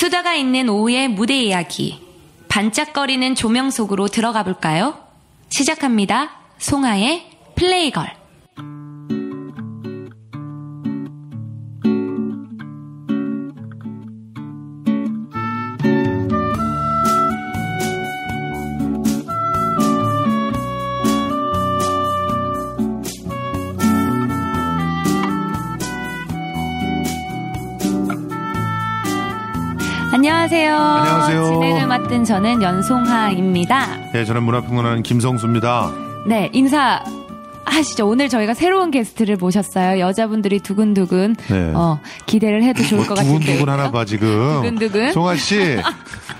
수다가 있는 오후의 무대 이야기. 반짝거리는 조명 속으로 들어가 볼까요? 시작합니다. 송하의 플레이걸. 안녕하세요. 안녕하세요. 진행을 맡은 저는 연송하입니다. 네, 저는 문화평론가는 김성수입니다. 네, 인사하시죠. 오늘 저희가 새로운 게스트를 모셨어요. 여자분들이 두근두근 네. 기대를 해도 좋을 것 같은데요. 두근두근 하나 봐 지금. 두근두근. 송아 씨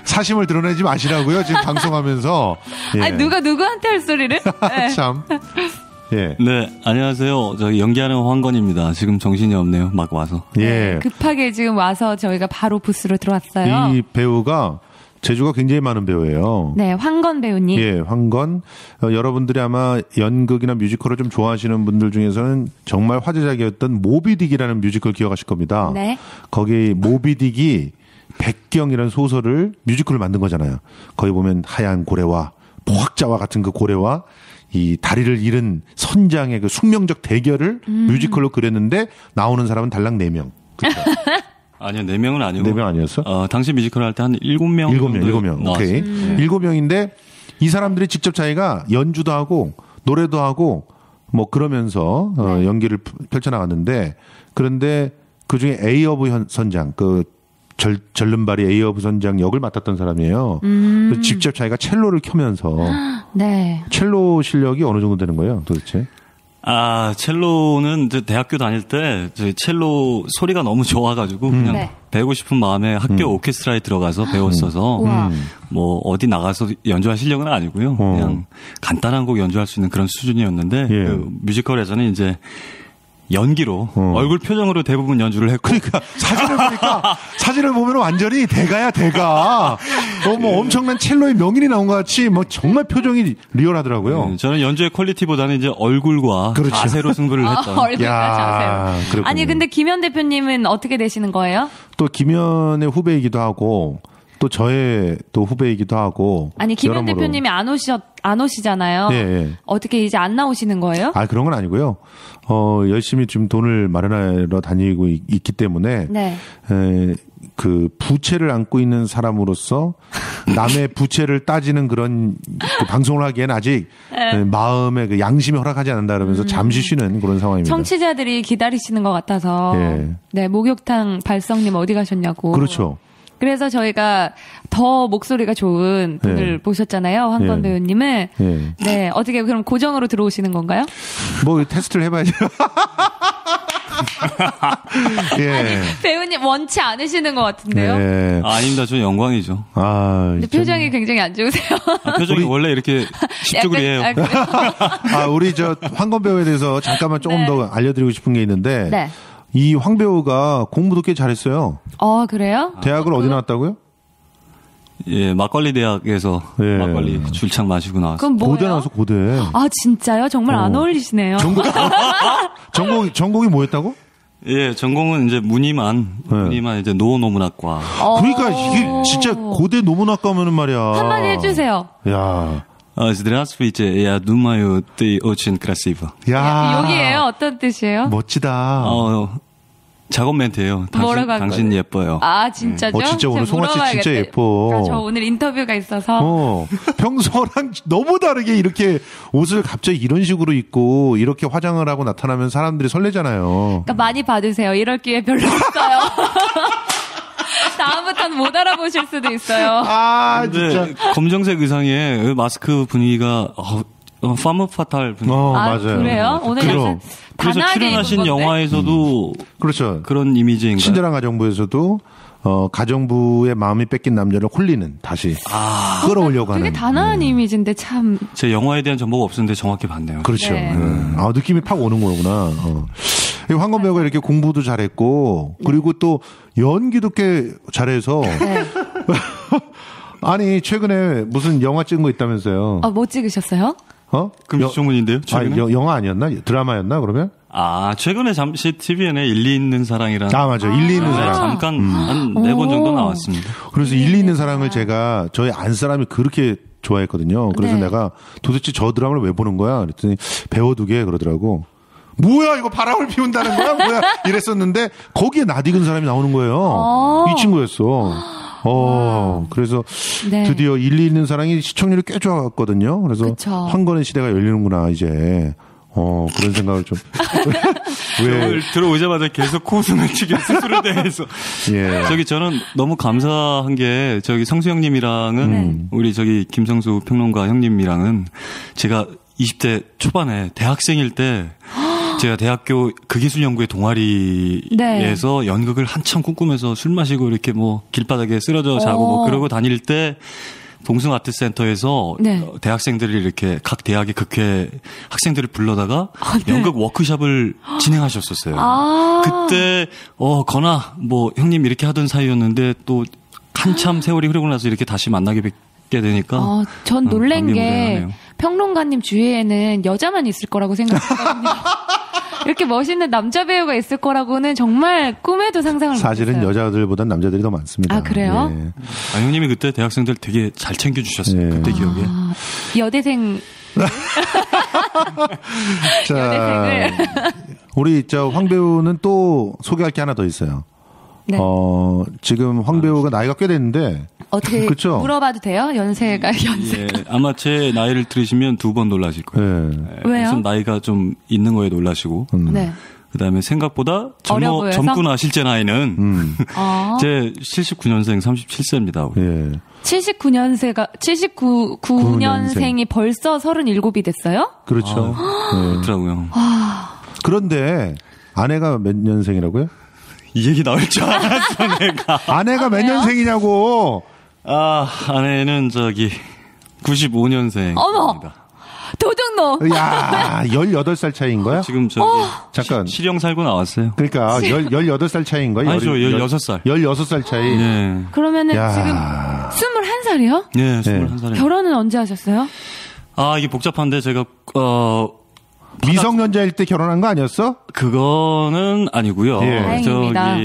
사심을 드러내지 마시라고요. 지금 방송하면서. 예. 아니, 누가 누구한테 할 소리를? 네. 참. 예. 네, 안녕하세요. 저희 연기하는 황건입니다. 지금 정신이 없네요. 막 와서. 예. 급하게 지금 와서 저희가 바로 부스로 들어왔어요. 이 배우가 재주가 굉장히 많은 배우예요. 네, 황건 배우님. 예, 황건. 여러분들이 아마 연극이나 뮤지컬을 좀 좋아하시는 분들 중에서는 정말 화제작이었던 모비딕이라는 뮤지컬 기억하실 겁니다. 네. 거기 모비딕이 백경이라는 소설을 뮤지컬을 만든 거잖아요. 거기 보면 하얀 고래와 포학자와 같은 그 고래와 이 다리를 잃은 선장의 그 숙명적 대결을 뮤지컬로 그렸는데 나오는 사람은 달랑 4명. 그렇죠? 아니요, 4명은 아니고. 4명 아니었어? 당시 뮤지컬 할 때 한 7명. 7명. 오케이. 7명인데 이 사람들이 직접 자기가 연주도 하고 노래도 하고 뭐 그러면서 연기를 펼쳐나갔는데 그런데 그 중에 A허브 선장, 그 절름발이 A허브 선장 역을 맡았던 사람이에요. 직접 자기가 첼로를 켜면서 네. 첼로 실력이 어느 정도 되는 거예요, 도대체? 첼로는 대학교 다닐 때 저희 첼로 소리가 너무 좋아가지고 그냥 네. 배우고 싶은 마음에 학교 오케스트라에 들어가서 배웠어서 뭐 어디 나가서 연주할 실력은 아니고요. 그냥 간단한 곡 연주할 수 있는 그런 수준이었는데 예. 그 뮤지컬에서는 이제 연기로 얼굴 표정으로 대부분 연주를 했고 그러니까 사진을 보면 완전히 대가야 대가. 뭐 엄청난 첼로의 명인이 나온 것 같이 뭐 정말 표정이 리얼하더라고요. 저는 연주의 퀄리티보다는 이제 얼굴과 그렇죠. 자세로 승부를 했던. 얼굴과 자세로. 그렇군요. 아니 근데 김현 대표님은 어떻게 되시는 거예요? 또 김현의 후배이기도 하고 또 저의 또 후배이기도 하고. 아니 김현 여러모로. 대표님이 안 오시잖아요. 예, 예. 어떻게 이제 안 나오시는 거예요? 그런 건 아니고요. 열심히 지금 돈을 마련하러 다니고 있기 때문에 네. 그 부채를 안고 있는 사람으로서 남의 부채를 따지는 그런 그 방송을 하기에는 아직 마음의 그 양심이 허락하지 않는다 그러면서 잠시 쉬는 그런 상황입니다. 청취자들이 기다리시는 것 같아서 예. 네, 목욕탕 발성님 어디 가셨냐고. 그렇죠. 그래서 저희가 더 목소리가 좋은 분을 모셨잖아요. 황건 예. 배우님을. 예. 네, 어떻게 그럼 고정으로 들어오시는 건가요? 뭐 테스트를 해봐야죠. 예. 배우님 원치 않으시는 것 같은데요. 네. 아닙니다. 저 영광이죠. 근데 표정이 굉장히 안 좋으세요. 표정이 원래 이렇게 십조그리해요. 우리 저 황건 배우에 대해서 잠깐만 조금 더 알려드리고 싶은 게 있는데 네. 이 황 배우가 공부도 꽤 잘했어요. 그래요? 대학을 어디 나왔다고요? 예, 막걸리 대학에서 예. 막걸리 줄창 마시고 나왔어요. 그럼 뭐예요? 고대 나와서 고대. 진짜요? 정말 안 어울리시네요. 전공이 뭐였다고? 예, 전공은 이제 문이만 이제 노노문학과. 그러니까 이게 진짜 고대 노문학과면은 말이야. 한마디 해주세요. 야. Здравствуйте, я думаю, ты очень красива. 야. 여기에요? 어떤 뜻이에요? 멋지다. 작업 멘트예요. 뭐라고 할 당신 예뻐요. 진짜죠? 진짜 오늘 제가 송아 씨 진짜 물어봐야겠다. 예뻐. 저 오늘 인터뷰가 있어서. 평소랑 너무 다르게 이렇게 옷을 갑자기 이런 식으로 입고 이렇게 화장을 하고 나타나면 사람들이 설레잖아요. 그러니까 많이 받으세요. 이럴 기회 별로 없어요. 다음부터는 못 알아보실 수도 있어요. 진짜. 검정색 의상에 마스크 분위기가 파무 파탈 분위기. 맞아요. 그래요? 오늘 약간 그래서 단아하게 출연하신 입은 건데? 영화에서도 그렇죠. 그런 이미지인가요? 친절한 가정부에서도 가정부의 마음이 뺏긴 남자를 홀리는 다시 끌어오려고 하는. 되게 단아한 이미지인데 참. 제 영화에 대한 정보가 없었는데 정확히 봤네요. 그렇죠. 네. 느낌이 팍 오는 거구나. 황건 배우가 이렇게 공부도 잘했고 그리고 또 연기도 꽤 잘해서 네. 아니 최근에 무슨 영화 찍은 거 있다면서요? 뭐 찍으셨어요? 금시초문인데요? 최근에? 영화 아니었나? 드라마였나 그러면? 최근에 잠시 TVN에 일리 있는 사랑이라는. 맞아. 일리 있는 사랑. 잠깐 한 4번 정도 나왔습니다. 그래서 일리 있는 사랑을 제가 저희 안 사람이 그렇게 좋아했거든요. 그래서 내가 도대체 저 드라마를 왜 보는 거야? 그랬더니 배워두게 그러더라고. 뭐야 이거 바람을 피운다는 거야? 뭐야 이랬었는데 거기에 낯익은 사람이 나오는 거예요. 이 친구였어. 그래서 드디어 일리 있는 사랑이 시청률이 꽤 좋았거든요. 그래서 그쵸. 황건의 시대가 열리는구나 이제. 그런 생각을 좀. 왜 들어오자마자 계속 코웃음을 치게 스스로에 대해서. 예. 저는 너무 감사한 게 성수 형님이랑은 우리 김성수 평론가 형님이랑은 제가 20대 초반에 대학생일 때 제가 대학교 극예술연구회 동아리에서 연극을 한참 꿈꾸면서 술 마시고 이렇게 길바닥에 쓰러져 자고 그러고 다닐 때 동승 아트센터에서 대학생들이 이렇게 각 대학의 극회 학생들을 불러다가 연극 워크숍을 진행하셨었어요. 그때 건아 형님 이렇게 하던 사이였는데 또 한참 세월이 흐르고 나서 이렇게 다시 만나게 뵙게 되니까 전 놀란 게 평론가님 주위에는 여자만 있을 거라고 생각했거든요. 이렇게 멋있는 남자 배우가 있을 거라고는 정말 꿈에도 상상을 못했어요. 사실은 여자들보단 남자들이 더 많습니다. 그래요? 예. 형님이 그때 대학생들 되게 잘 챙겨주셨어요. 그때 기억에. 여대생. 자, 여대생을. 우리 황 배우는 또 소개할 게 하나 더 있어요. 네. 지금 황 배우가 나이가 꽤 됐는데. 어떻게 그쵸? 물어봐도 돼요? 연세가. 예, 아마 제 나이를 들으시면 2번 놀라실 거예요. 왜요? 우선 나이가 좀 있는 거에 놀라시고. 네. 그다음에 생각보다 젊구나 실제 나이는 제 79년생 37세입니다. 예. 79년생이 벌써 37이 됐어요? 그렇죠. 그렇더라고요. 그런데 아내가 몇 년생이라고요? 이 얘기 나올 줄 알았어, 내가. 아내가 몇 년생이냐고. 아내는 95년생입니다. 어머! 도둑놈! 야, 18살 차이인 거야? 지금 잠깐. 실형 살고 나왔어요. 그러니까 18살 차이인 거야? 아니죠, 16살. 16살 차이. 네. 그러면은 지금 21살이요? 네, 21살이요. 결혼은 언제 하셨어요? 이게 복잡한데 제가 미성년자일 때 결혼한 거 아니었어? 그거는 아니고요. 다행입니다.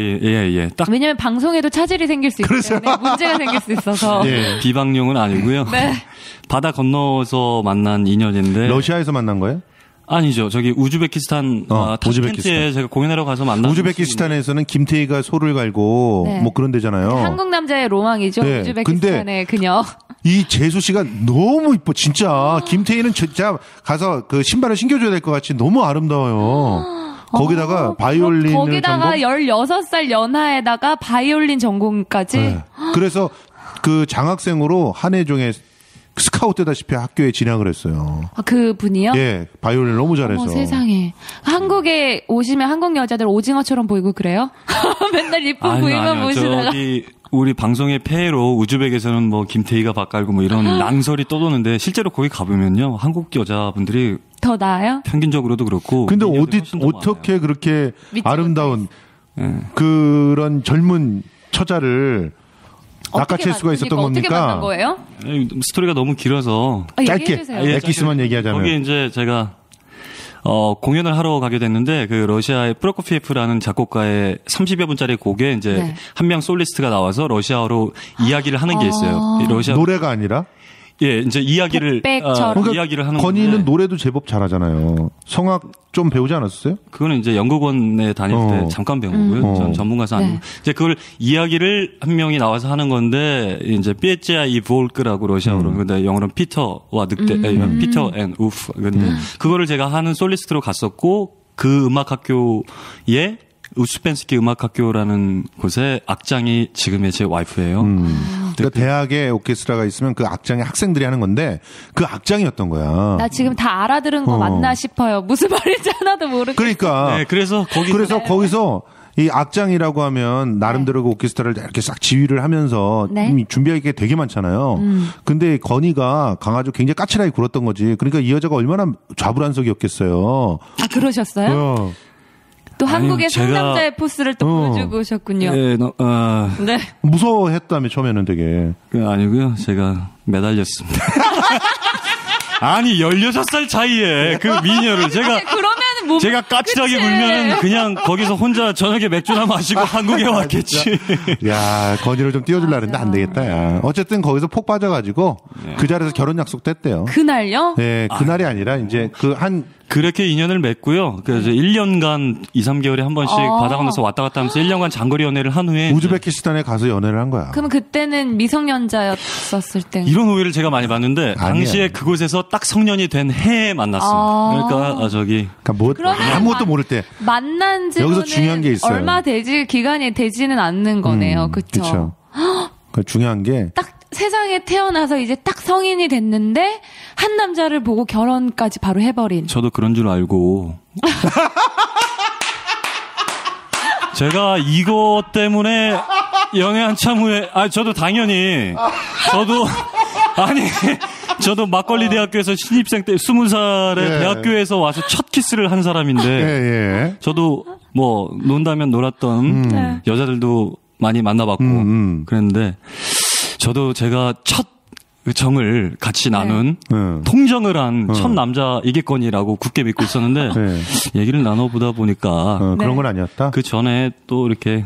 딱 왜냐면 방송에도 차질이 생길 수 있기 때문에 문제가 생길 수 있어서. 비방용은 아니고요. 네. 바다 건너서 만난 인연인데. 러시아에서 만난 거예요? 아니죠. 우즈베키스탄 타슈켄트에 제가 공연하러 가서 만난. 우즈베키스탄에서는 김태희가 소를 갈고 그런 데잖아요. 한국 남자의 로망이죠. 우즈베키스탄의 그녀. 이 재수 씨가 너무 이뻐. 진짜 김태희는 진짜 가서 그 신발을 신겨줘야 될 것 같이 너무 아름다워요. 거기다가 바이올린 거기다가 16살 연하에다가 바이올린 전공까지. 네. 그래서 그 장학생으로 한예종의 스카우트다시피 학교에 진학을 했어요. 그 분이요? 예, 바이올린 너무 잘해서. 세상에. 한국에 오시면 한국 여자들 오징어처럼 보이고 그래요? 맨날 이쁜 부위만 보시다가. 우리 방송의 폐해로 우즈벡에서는 김태희가 밭갈고 이런 낭설이 떠도는데 실제로 거기 가보면요. 한국 여자분들이 더 나아요? 평균적으로도 그렇고. 근데 어떻게 그렇게 아름다운 그런 젊은 처자를 낚아챌 수가 있었던 겁니까? 어떻게 만난 거예요? 스토리가 너무 길어서 짧게 엑기스만 얘기하자면 거기 이제 제가 공연을 하러 가게 됐는데 그 러시아의 프로코피에프라는 작곡가의 30여 분짜리 곡에 이제 한 명 솔리스트가 나와서 러시아어로 이야기를 하는 게 있어요. 노래가 아니라? 예, 이제 이야기를 그러니까 이야기를 하는 건이는 건데. 노래도 제법 잘하잖아요. 성악 좀 배우지 않았어요? 그거는 이제 연극원에 다닐 때 잠깐 배운 거고요. 전 전문가서 아니고 이제 그걸 이야기를 한 명이 나와서 하는 건데 이제 피에치아 이 볼크라고 러시아어로 근데 영어로는 피터와 늑대 피터 앤 우프 근데 그거를 제가 하는 솔리스트로 갔었고 그 음악 학교에 우스펜스키 음악학교라는 곳에 악장이 지금의 제 와이프예요. 그러니까 대학에 오케스트라가 있으면 그 악장의 학생들이 하는 건데 그 악장이었던 거야. 나 지금 다 알아들은 거 맞나 싶어요. 무슨 말인지 하나도 모르겠어요. 그러니까. 네, 그래서 거기서 이 악장이라고 하면 나름대로 그 오케스트라를 이렇게 싹 지휘를 하면서 준비할 게 되게 많잖아요. 근데 건이가 강아지 굉장히 까칠하게 굴었던 거지. 그러니까 이 여자가 얼마나 좌불안석이었겠어요. 그러셨어요? 또 한국의 상남자의 포스를 또 보여주고 오셨군요. 네, 무서워했다며 처음에는 되게. 아니고요. 제가 매달렸습니다. 아니 16살 차이에 그 미녀를 제가 그러면 제가 까칠하게 굴면은 그냥 거기서 혼자 저녁에 맥주나 마시고 한국에 왔겠지. 야, 건의를 좀 띄워주려고 했는데 안 되겠다, 야. 어쨌든 거기서 폭 빠져가지고 그 자리에서 결혼 약속도 했대요. 그날요? 네, 그날이 아니라 이제 그렇게 인연을 맺고요. 그래서 1년간 2, 3개월에 한 번씩 바다 건너서 왔다 갔다 하면서 1년간 장거리 연애를 한 후에 우즈베키스탄에 가서 연애를 한 거야. 그럼 그때는 미성년자였었을 때. 이런 오해를 제가 많이 받는데 당시에 그곳에서 딱 성년이 된 해에 만났습니다. 그러니까 그러니까 아무것도 모를 때 만난 지는 여기서 중요한 게 있어요. 얼마 기간이 되지는 않는 거네요. 그렇죠. 그러니까 중요한 게 딱 세상에 태어나서 이제 딱 성인이 됐는데 한 남자를 보고 결혼까지 바로 해버린. 저도 그런 줄 알고 제가 이거 때문에 연애 한참 후에 저도 당연히 저도 막걸리 대학교에서 신입생 때 20살에 대학교에서 와서 첫 키스를 한 사람인데 저도 뭐 논다면 놀았던 여자들도 많이 만나봤고 그랬는데 저도 제가 첫 정을 같이 나눈 통정을 한 첫 남자이겠거니라고 굳게 믿고 있었는데 얘기를 나눠보다 보니까 그런 건 아니었다. 그 전에 또 이렇게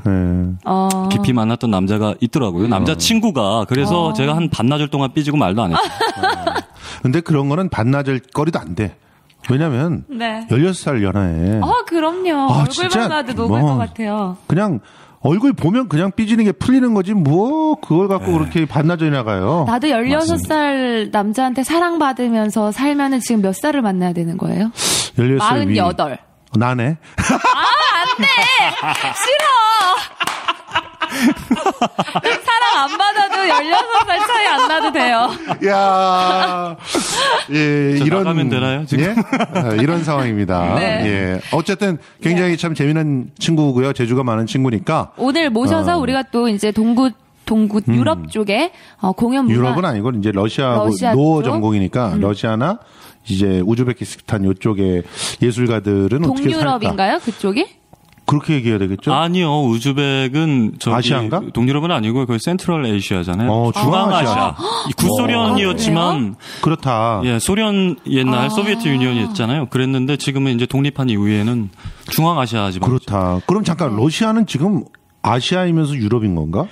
깊이 만났던 남자가 있더라고요. 남자 친구가. 그래서 제가 한 반나절 동안 삐지고 말도 안 했어요. 근데 그런 거는 반나절 거리도 안 돼. 왜냐면 16살 연하에. 그럼요. 얼굴만 봐도 녹을 것 같아요. 그냥 얼굴 보면 그냥 삐지는 게 풀리는 거지 뭐 그걸 갖고 그렇게 반나절이나 가요. 나도 16살 남자한테 사랑받으면서 살면은 지금 몇 살을 만나야 되는 거예요? 16살 48. 나네. 안 돼! 싫어! 사랑 안 받아도 16살 차이 안 나도 돼요. 야, 이런 나가면 되나요? 지금? 이런 상황입니다. 어쨌든 굉장히 참 재미난 친구고요. 재주가 많은 친구니까 오늘 모셔서 우리가 또 이제 동구 유럽 쪽에 공연 문화. 유럽은 아니고 이제 러시아 노어 전공이니까 러시아나 이제 우즈베키스탄 이쪽에 예술가들은 어떻게 살까? 동유럽인가요? 그쪽이? 그렇게 얘기해야 되겠죠? 아니요. 우즈벡은 아시아인가? 동유럽은 아니고 거의 센트럴 에이시아잖아요. 중앙아시아. 구소련이었지만 그렇다. 예, 소련 옛날 소비에트 유니언이었잖아요. 그랬는데 지금은 이제 독립한 이후에는 중앙아시아 지방. 그렇다. 그럼 잠깐 러시아는 지금 아시아이면서 유럽인 건가?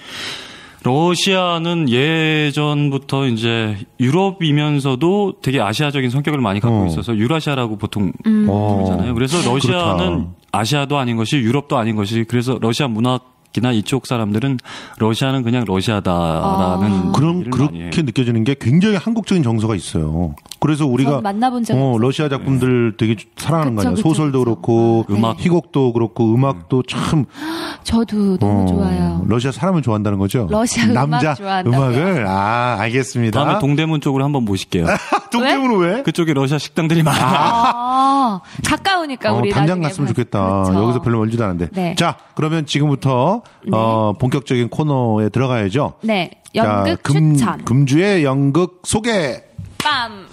러시아는 예전부터 이제 유럽이면서도 되게 아시아적인 성격을 많이 갖고 있어서 유라시아라고 보통 부르잖아요. 그래서 러시아는 그렇다. 아시아도 아닌 것이 유럽도 아닌 것이 그래서 러시아 문학이나 이쪽 사람들은 러시아는 그냥 러시아다라는 그럼 그렇게 느껴지는 게 굉장히 한국적인 정서가 있어요. 그래서 우리가 만나본 적 러시아 작품들 되게 사랑하는 거 아니야. 소설도 그렇고 희곡도 그렇고 음악도 참 저도 너무 좋아요. 러시아 사람을 좋아한다는 거죠. 러시아 남자 음악 좋아한다고. 음악을 알겠습니다. 다음에 동대문 쪽으로 한번 모실게요. 동대문은 왜? 그쪽에 러시아 식당들이 많아요. 가까우니까 우리 당장 갔으면 좋겠다. 그렇죠. 여기서 별로 멀지도 않은데. 자, 그러면 지금부터 본격적인 코너에 들어가야죠. 네, 연극 추천. 금주의 연극 소개. 빰.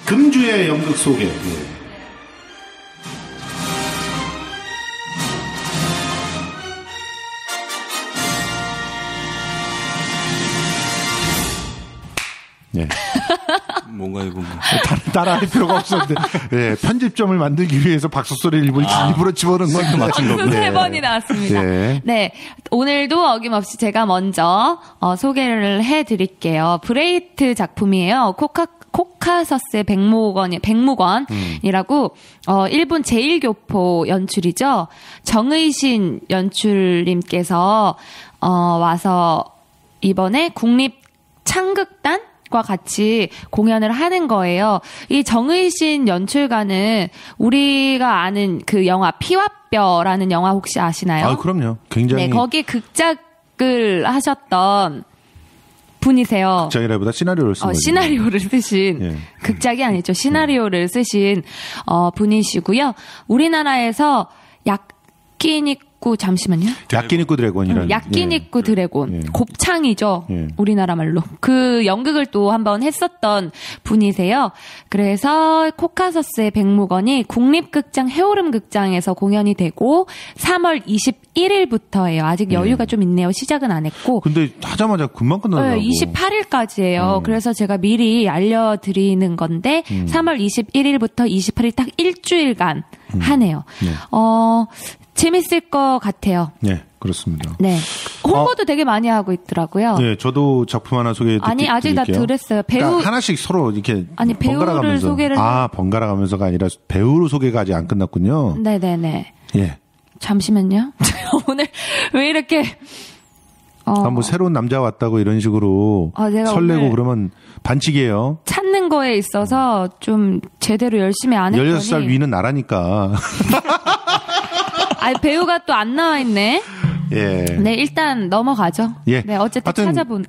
금주의 연극 소개. 네. 뭔가 이거 따라할 필요가 없었는데 편집점을 만들기 위해서 박수 소리를 일부러 집어넣은 건데 맞춘 거군요. 세 번이 나왔습니다. 네, 오늘도 어김없이 제가 먼저 소개를 해드릴게요. 브레이트 작품이에요. 코카서스의 백무건이라고 일본 제1교포 연출이죠. 정의신 연출님께서 와서 이번에 국립창극단과 같이 공연을 하는 거예요. 이 정의신 연출가는 우리가 아는 그 영화 피와 뼈라는 영화 혹시 아시나요? 그럼요. 굉장히. 네, 거기에 극작을 하셨던 분이세요. 극작이라보다 시나리오를 쓴 거죠. 시나리오를 쓰신 극작이 아니죠. 시나리오를 쓰신 분이시고요. 우리나라에서 약긴 있고 야끼니쿠 잠시만요. 야끼니쿠 드래곤이라는. 야끼니쿠 드래곤. 곱창이죠. 우리나라 말로. 그 연극을 또 한번 했었던 분이세요. 그래서 코카서스의 백무건이 국립극장 해오름극장에서 공연이 되고 3월 21일부터예요. 아직 여유가 좀 있네요. 시작은 안 했고. 근데 하자마자 금방 끝나더라고. 28일까지예요. 그래서 제가 미리 알려드리는 건데 3월 21일부터 28일 딱 일주일간 하네요. 재밌을 것 같아요. 네, 그렇습니다. 네. 홍보도 되게 많이 하고 있더라고요. 네, 저도 작품 하나 소개해드릴게요. 아니, 아직 다 들었어요. 배우. 그러니까 하나씩 서로 이렇게. 아니, 배우를 소개를. 번갈아 가면서가 아니라 배우로 소개가 아직 안 끝났군요. 네네네. 예. 잠시만요. 오늘 왜 이렇게. 뭐 새로운 남자 왔다고 이런 식으로 설레고 그러면 반칙이에요. 찾는 거에 있어서 좀 제대로 열심히 안 했더니 16살 위는 나라니까. 아니, 배우가 또 안 나와 있네. 예. 네, 일단 넘어가죠. 예. 네, 어쨌든 찾아보는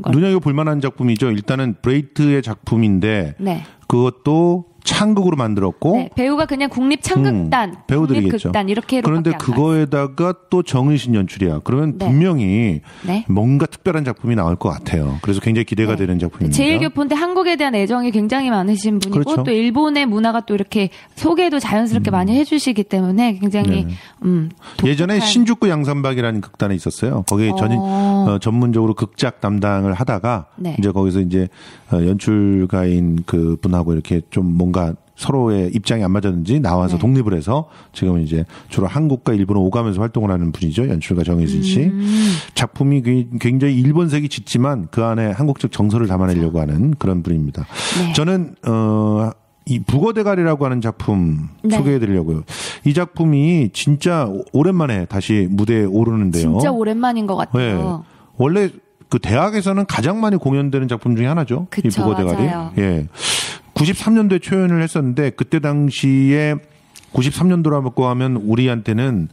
걸. 눈여겨볼 만한 작품이죠. 일단은 브레이트의 작품인데 네. 그것도 창극으로 만들었고 네, 배우가 그냥 국립창극단, 배우들이겠죠. 국립극단 이렇게 그런데 그거에다가 또 정은신 연출이야. 그러면 분명히 뭔가 특별한 작품이 나올 것 같아요. 그래서 굉장히 기대가 되는 작품입니다. 제1교포인데 한국에 대한 애정이 굉장히 많으신 분이고 그렇죠. 또 일본의 문화가 또 이렇게 소개도 자연스럽게 많이 해주시기 때문에 굉장히 예전에 신주쿠 양산박이라는 극단에 있었어요. 거기에 전문적으로 극작 담당을 하다가 이제 거기서 이제 연출가인 그 분하고 이렇게 좀 뭔가 서로의 입장이 안 맞았는지 나와서 독립을 해서 지금 이제 주로 한국과 일본을 오가면서 활동을 하는 분이죠. 연출가 정혜진 씨. 작품이 굉장히 일본색이 짙지만 그 안에 한국적 정서를 담아내려고 하는 그런 분입니다. 네. 저는 이 북어대가리라고 하는 작품 소개해드리려고요. 이 작품이 진짜 오랜만에 다시 무대에 오르는데요. 진짜 오랜만인 것 같아요. 네. 원래 그 대학에서는 가장 많이 공연되는 작품 중에 하나죠. 그쵸, 이 북어대가리. 맞아요. 예. 93년도에 초연을 했었는데 그때 당시에 93년도라고 하면 우리한테는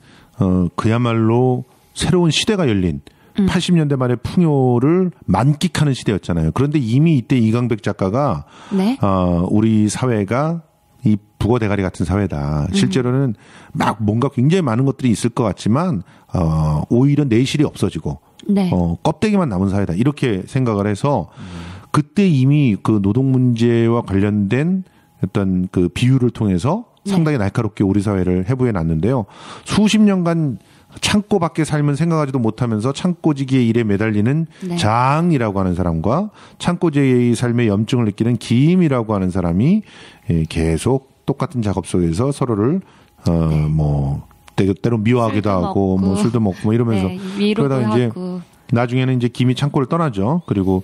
그야말로 새로운 시대가 열린 80년대 말의 풍요를 만끽하는 시대였잖아요. 그런데 이미 이때 이강백 작가가 우리 사회가 이 북어대가리 같은 사회다. 실제로는 막 뭔가 굉장히 많은 것들이 있을 것 같지만 오히려 내실이 없어지고 껍데기만 남은 사회다. 이렇게 생각을 해서 그때 이미 그 노동 문제와 관련된 어떤 그 비유를 통해서 상당히 날카롭게 우리 사회를 해부해 놨는데요. 수십 년간 창고 밖에 삶은 생각하지도 못하면서 창고지기의 일에 매달리는 장이라고 하는 사람과 창고지기의 삶의 염증을 느끼는 김이라고 하는 사람이 계속 똑같은 작업 속에서 서로를 뭐 때로 미워하기도 하고 뭐 술도 먹고 뭐 이러면서 그러다 이제 나중에는 이제 김이 창고를 떠나죠. 그리고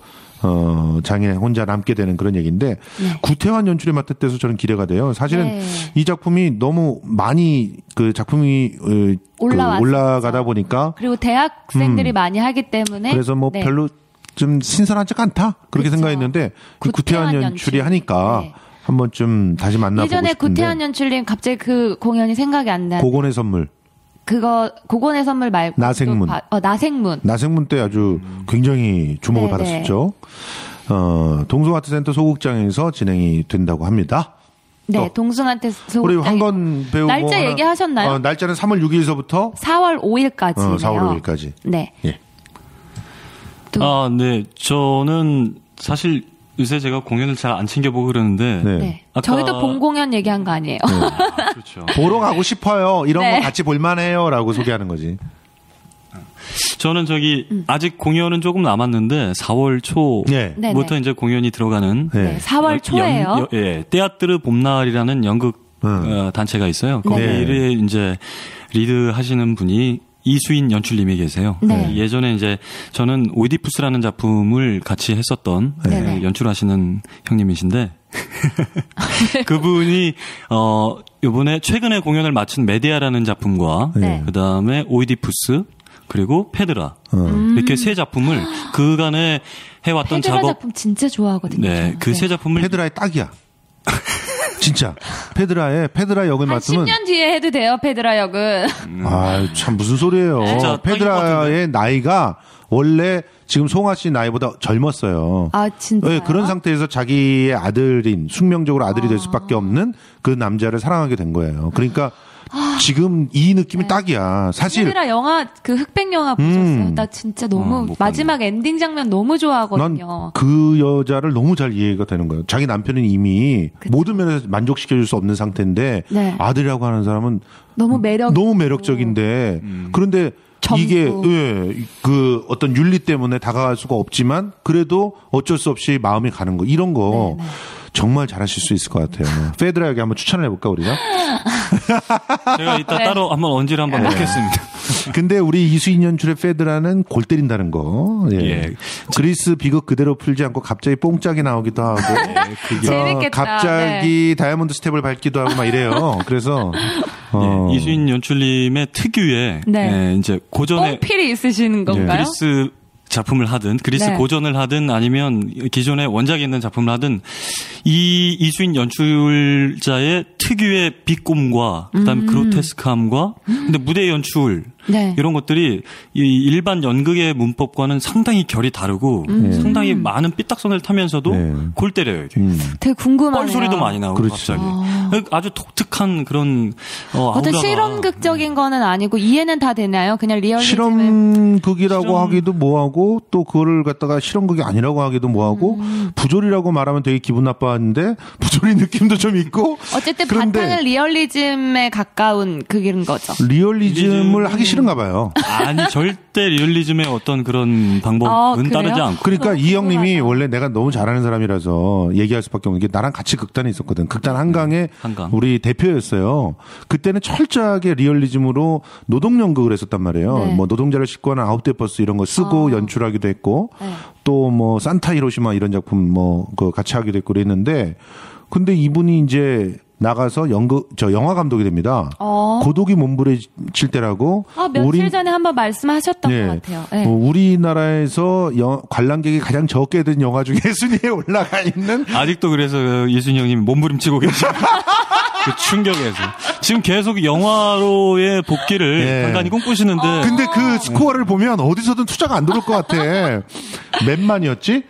장에 혼자 남게 되는 그런 얘기인데 구태환 연출에 맡았대서 저는 기대가 돼요. 사실은 이 작품이 너무 많이 그 작품이 올라가다 보니까 그리고 대학생들이 많이 하기 때문에 그래서 뭐 별로 좀 신선하지 않다 그렇게 생각했는데 구태환 연출이 하니까 한 번쯤 다시 만나보고 싶은데 예전에 구태환 연출님 갑자기 그 공연이 생각이 안 나요. 고곤의 선물. 그거 고곤의 선물 말고 나생문. 나생문 때 아주 굉장히 주목을 받았었죠. 동숭아트센터 소극장에서 진행이 된다고 합니다. 네, 동숭아트 소극장. 우리 황건 배우 날짜 얘기하셨나요? 날짜는 3월 6일서부터 4월 5일까지네요. 4월 5일까지. 네. 예. 네. 저는 사실 요새 제가 공연을 잘 안 챙겨보고 그러는데 아까 저희도 본 공연 얘기한 거 아니에요. 그렇죠. 보러 가고 싶어요. 이런 거 같이 볼만해요라고 소개하는 거지. 저는 아직 공연은 조금 남았는데 4월 초부터 이제 공연이 들어가는 4월 초예요. 떼아뜨르 봄날이라는 연극 단체가 있어요. 거기를 이제 리드 하시는 분이 이수인 연출님이 계세요. 예전에 이제 저는 오이디푸스라는 작품을 같이 했었던 연출하시는 형님이신데 그분이 이번에 최근에 공연을 마친 메디아라는 작품과 그다음에 오이디푸스 그리고 페드라 이렇게 세 작품을 그간에 해왔던 페드라 작품 진짜 좋아하거든요. 네, 그 세 작품을 페드라의 딱이야. 진짜 페드라 역을 맡으면 10년 뒤에 해도 돼요. 페드라 역은. 참 무슨 소리예요. 페드라의 나이가 원래 지금 송아 씨 나이보다 젊었어요. 진짜요? 네, 그런 상태에서 자기의 아들인 숙명적으로 아들이 될 수밖에 없는 그 남자를 사랑하게 된 거예요. 그러니까 지금 이 느낌이 딱이야. 사실. 페드라 영화, 그 흑백 영화 보셨어요? 나 진짜 너무, 마지막 엔딩 장면 너무 좋아하거든요. 난 그 여자를 너무 잘 이해가 되는 거예요. 자기 남편은 이미 모든 면에서 만족시켜줄 수 없는 상태인데, 네. 아들이라고 하는 사람은 너무 매력적인데, 그런데 이게, 예, 그 어떤 윤리 때문에 다가갈 수가 없지만, 그래도 어쩔 수 없이 마음이 가는 거, 이런 거. 네네. 정말 잘하실 수 있을 것 같아요. 페드라에게 한번 추천을 해볼까, 우리가? 제가 이따 따로 한번 언지를 한번 넣겠습니다. 근데 우리 이수인 연출의 페드라는 골 때린다는 거. 예. 예. 그리스 비극 그대로 풀지 않고 갑자기 뽕짝이 나오기도 하고. 예, 재밌겠다. 갑자기 네. 다이아몬드 스텝을 밟기도 하고 막 이래요. 그래서. 예, 이수인 연출님의 특유의 네. 예, 이제 고전의 뽕필이 있으시는 건가요? 그리스 작품을 하든 그리스 네. 고전을 하든 아니면 기존에 원작에 있는 작품을 하든 이 이수인 연출자의 특유의 비꼼과 그다음에 그로테스크함과 근데 무대 연출 네. 이런 것들이 이 일반 연극의 문법과는 상당히 결이 다르고 상당히 많은 삐딱선을 타면서도 네. 골 때려요. 이게. 되게 궁금하네요. 뻘소리도 많이 나오고 그렇지. 갑자기. 아주 독특한 그런 어떤 실험극적인 거는 아니고 이해는 다 되나요? 그냥 리얼리즘을 실험극이라고 하기도 뭐하고 또 그거를 갖다가 실험극이 아니라고 하기도 뭐하고 부조리라고 말하면 되게 기분 나빠하는데 부조리 느낌도 좀 있고 어쨌든 바탕은 리얼리즘에 가까운 극인 거죠. 리얼리즘을 하기 싫은가 봐요. 아니 절대 리얼리즘의 어떤 그런 방법은 따르지 않고. 그러니까 이 형님이 원래 내가 너무 잘하는 사람이라서 얘기할 수밖에 없는 게 나랑 같이 극단에 있었거든. 극단 한강에 우리 대표였어요. 그때는 철저하게 리얼리즘으로 노동연극을 했었단 말이에요. 네. 뭐 노동자를 싣고 하는 9대 버스 이런 거 쓰고 연출하기도 했고 네. 또 뭐 산타 히로시마 이런 작품 뭐 그 같이 하기도 했고 그랬는데 근데 이분이 이제 나가서 영화 감독이 됩니다. 고독이 몸부림칠 때라고. 며칠 전에 한번 말씀하셨던 네. 것 같아요. 네. 우리나라에서 관람객이 가장 적게 된 영화 중에 순위에 올라가 있는. 아직도 그래서 이순이 형님이 몸부림치고 계시죠. 그 충격에서. 지금 계속 영화로의 복귀를 네. 간간히 꿈꾸시는데. 근데 그 스코어를 보면 어디서든 투자가 안 들어올 것 같아. 몇만이었지?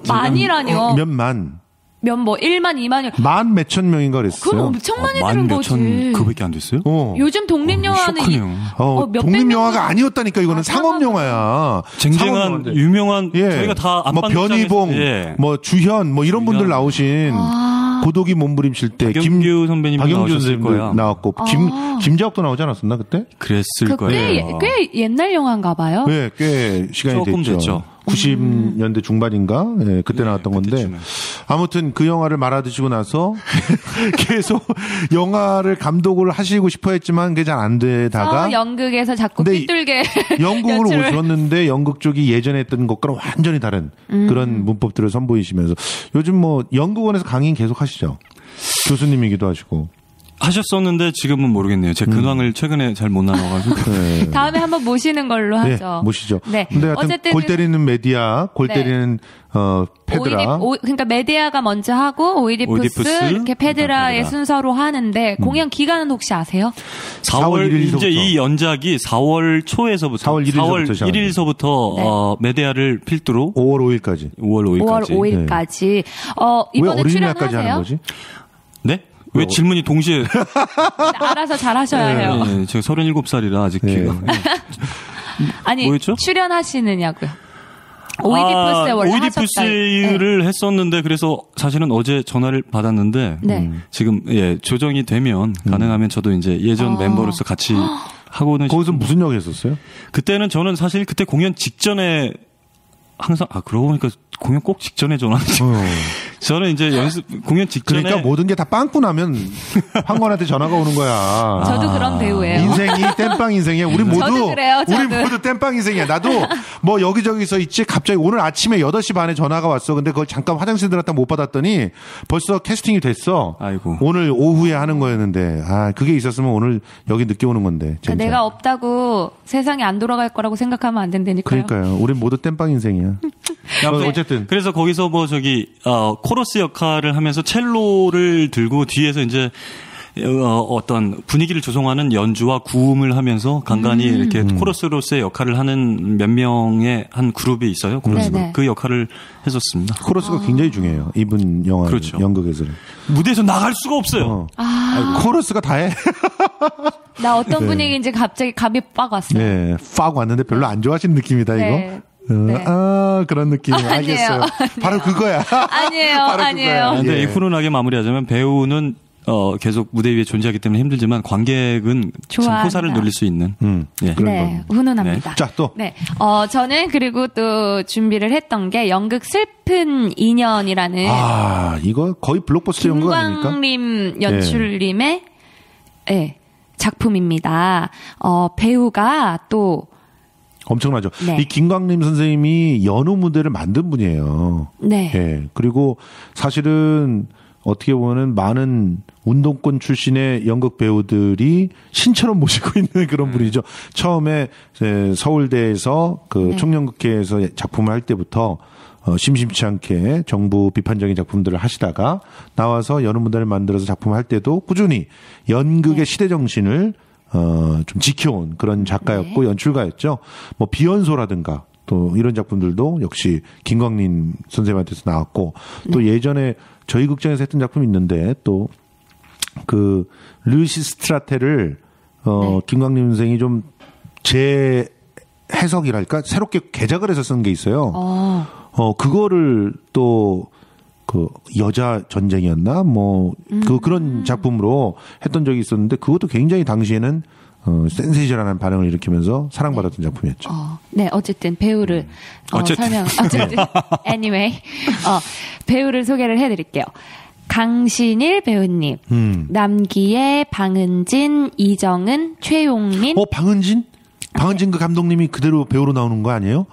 만이라뇨. 몇만. 1만, 2만이요. 만 몇천 명인가 그랬어요. 그건 엄청 많이 들은 거지. 그밖에 안 됐어요? 요즘 독립영화는 독립영화가 아니었다니까 이거는 상업영화야. 쟁쟁한 유명한 예. 저희가 다 뭐 변희봉, 예. 뭐 주현, 뭐 이런 분들 나오신 고독이 몸부림칠 때 박영규 선배님 나오셨을 거야. 나왔고 김자옥도 나오지 않았었나 그때? 그랬을 거예요. 꽤 옛날 영화인가 봐요. 네, 꽤 시간이 됐죠. 90년대 중반인가? 네, 그때 나왔던 건데. 아무튼 그 영화를 말아드시고 나서 계속 영화를 감독을 하시고 싶어 했지만 그게 잘 안 되다가. 연극에서 자꾸 삐뚤게. 연극으로 오셨는데 연극 쪽이 예전에 했던 것과는 완전히 다른 그런 문법들을 선보이시면서 요즘 뭐 연극원에서 강의 계속 하시죠. 교수님이기도 하시고. 하셨었는데 지금은 모르겠네요. 제 근황을 최근에 잘 못 나눠가지고. 네. 다음에 한번 모시는 걸로 하죠. 네, 모시죠. 네. 근데 어쨌든 골 때리는 메디아, 골 때리는 페드라. 그러니까 메디아가 먼저 하고 오이디푸스 이렇게 페드라의 순서로 하는데 공연 기간은 혹시 아세요? 4월 1일서부터. 이제 이 연작이 4월 초에서부터 4월 1일서부터 메디아를 필두로 5월 5일까지. 5월 5일까지. 네. 이번에 왜 어린이날까지 하는 거지? 네? 왜 질문이 동시에. 알아서 잘 하셔야 해요. 네, 제가 37살이라 아직 귀가. 아니, 뭐였죠? 출연하시느냐고요. 오이디푸스에 원래 오이디푸스를 네. 했었는데 그래서 사실은 어제 전화를 받았는데 지금 조정이 되면 가능하면 저도 이제 예전 멤버로서 같이 하고는 거기서 무슨 역을 했었어요? 그때는 저는 사실 그때 공연 직전에 항상 그러고 보니까 공연 꼭 직전에 전화하죠. 저는 이제 공연 직전에 그러니까 모든 게 다 빵꾸 나면 황건한테 전화가 오는 거야. 저도 그런 배우예요. 인생이 땜빵 인생이야. 우리 모두 저도 그래요. 우리 모두 땜빵 인생이야. 나도 뭐 여기저기서 있지. 갑자기 오늘 아침에 8시 반에 전화가 왔어. 근데 그걸 잠깐 화장실 들었다 못 받았더니 벌써 캐스팅이 됐어. 아이고. 오늘 오후에 하는 거였는데 그게 있었으면 오늘 여기 늦게 오는 건데. 그러니까 내가 없다고 세상이 안 돌아갈 거라고 생각하면 안 된다니까요. 그러니까요. 우리 모두 땜빵 인생이야. 어쨌든 그래서 거기서 뭐 코러스 역할을 하면서 첼로를 들고 뒤에서 이제 어떤 분위기를 조성하는 연주와 구음을 하면서 간간히 이렇게 코러스로서의 역할을 하는 몇 명의 한 그룹이 있어요. 코러스가. 그 역할을 해줬습니다. 코러스가 굉장히 중요해요. 이분 영화, 그렇죠. 연극에서는. 무대에서 나갈 수가 없어요. 코러스가 다 해. 나 어떤 분위기인지 갑자기 감이 빡 왔어요. 네, 빡 왔는데 별로 안 좋아하시는 느낌이다, 이거. 네. 그런 느낌. 알겠어요. 바로 그거야. 아니에요. 아니에요. 근데 이 훈훈하게 마무리하자면 배우는 계속 무대 위에 존재하기 때문에 힘들지만 관객은 참 호사를 누릴 수 있는. 네, 훈훈합니다. 네. 자, 또. 네. 저는 그리고 또 준비를 했던 게 연극 슬픈 인연이라는. 이거 거의 블록버스터 연극 아닙니까? 김광림 연출님의 작품입니다. 배우가 또 엄청나죠. 이 김광림 선생님이 연우 무대를 만든 분이에요. 네. 예. 그리고 사실은 어떻게 보면은 많은 운동권 출신의 연극 배우들이 신처럼 모시고 있는 그런 분이죠. 처음에 서울대에서 총연극회에서 작품을 할 때부터 심심치 않게 정부 비판적인 작품들을 하시다가 나와서 연우 무대를 만들어서 작품을 할 때도 꾸준히 연극의 시대 정신을 좀 지켜온 그런 작가였고 연출가였죠. 뭐 비연소라든가 또 이런 작품들도 역시 김광림 선생님한테서 나왔고 또 예전에 저희 극장에서 했던 작품이 있는데 또 그 르시스트라테를 김광림 선생이 좀 재해석이랄까 새롭게 개작을 해서 쓴 게 있어요. 그거를 또 그 여자 전쟁이었나 그런 작품으로 했던 적이 있었는데 그것도 굉장히 당시에는 센세이션한 반응을 일으키면서 사랑받았던 작품이었죠. 네, 어쨌든 배우를 어쨌든 anyway 배우를 소개를 해드릴게요. 강신일 배우님, 남기애, 방은진, 이정은, 최용민. 방은진 그 감독님이 그대로 배우로 나오는 거 아니에요?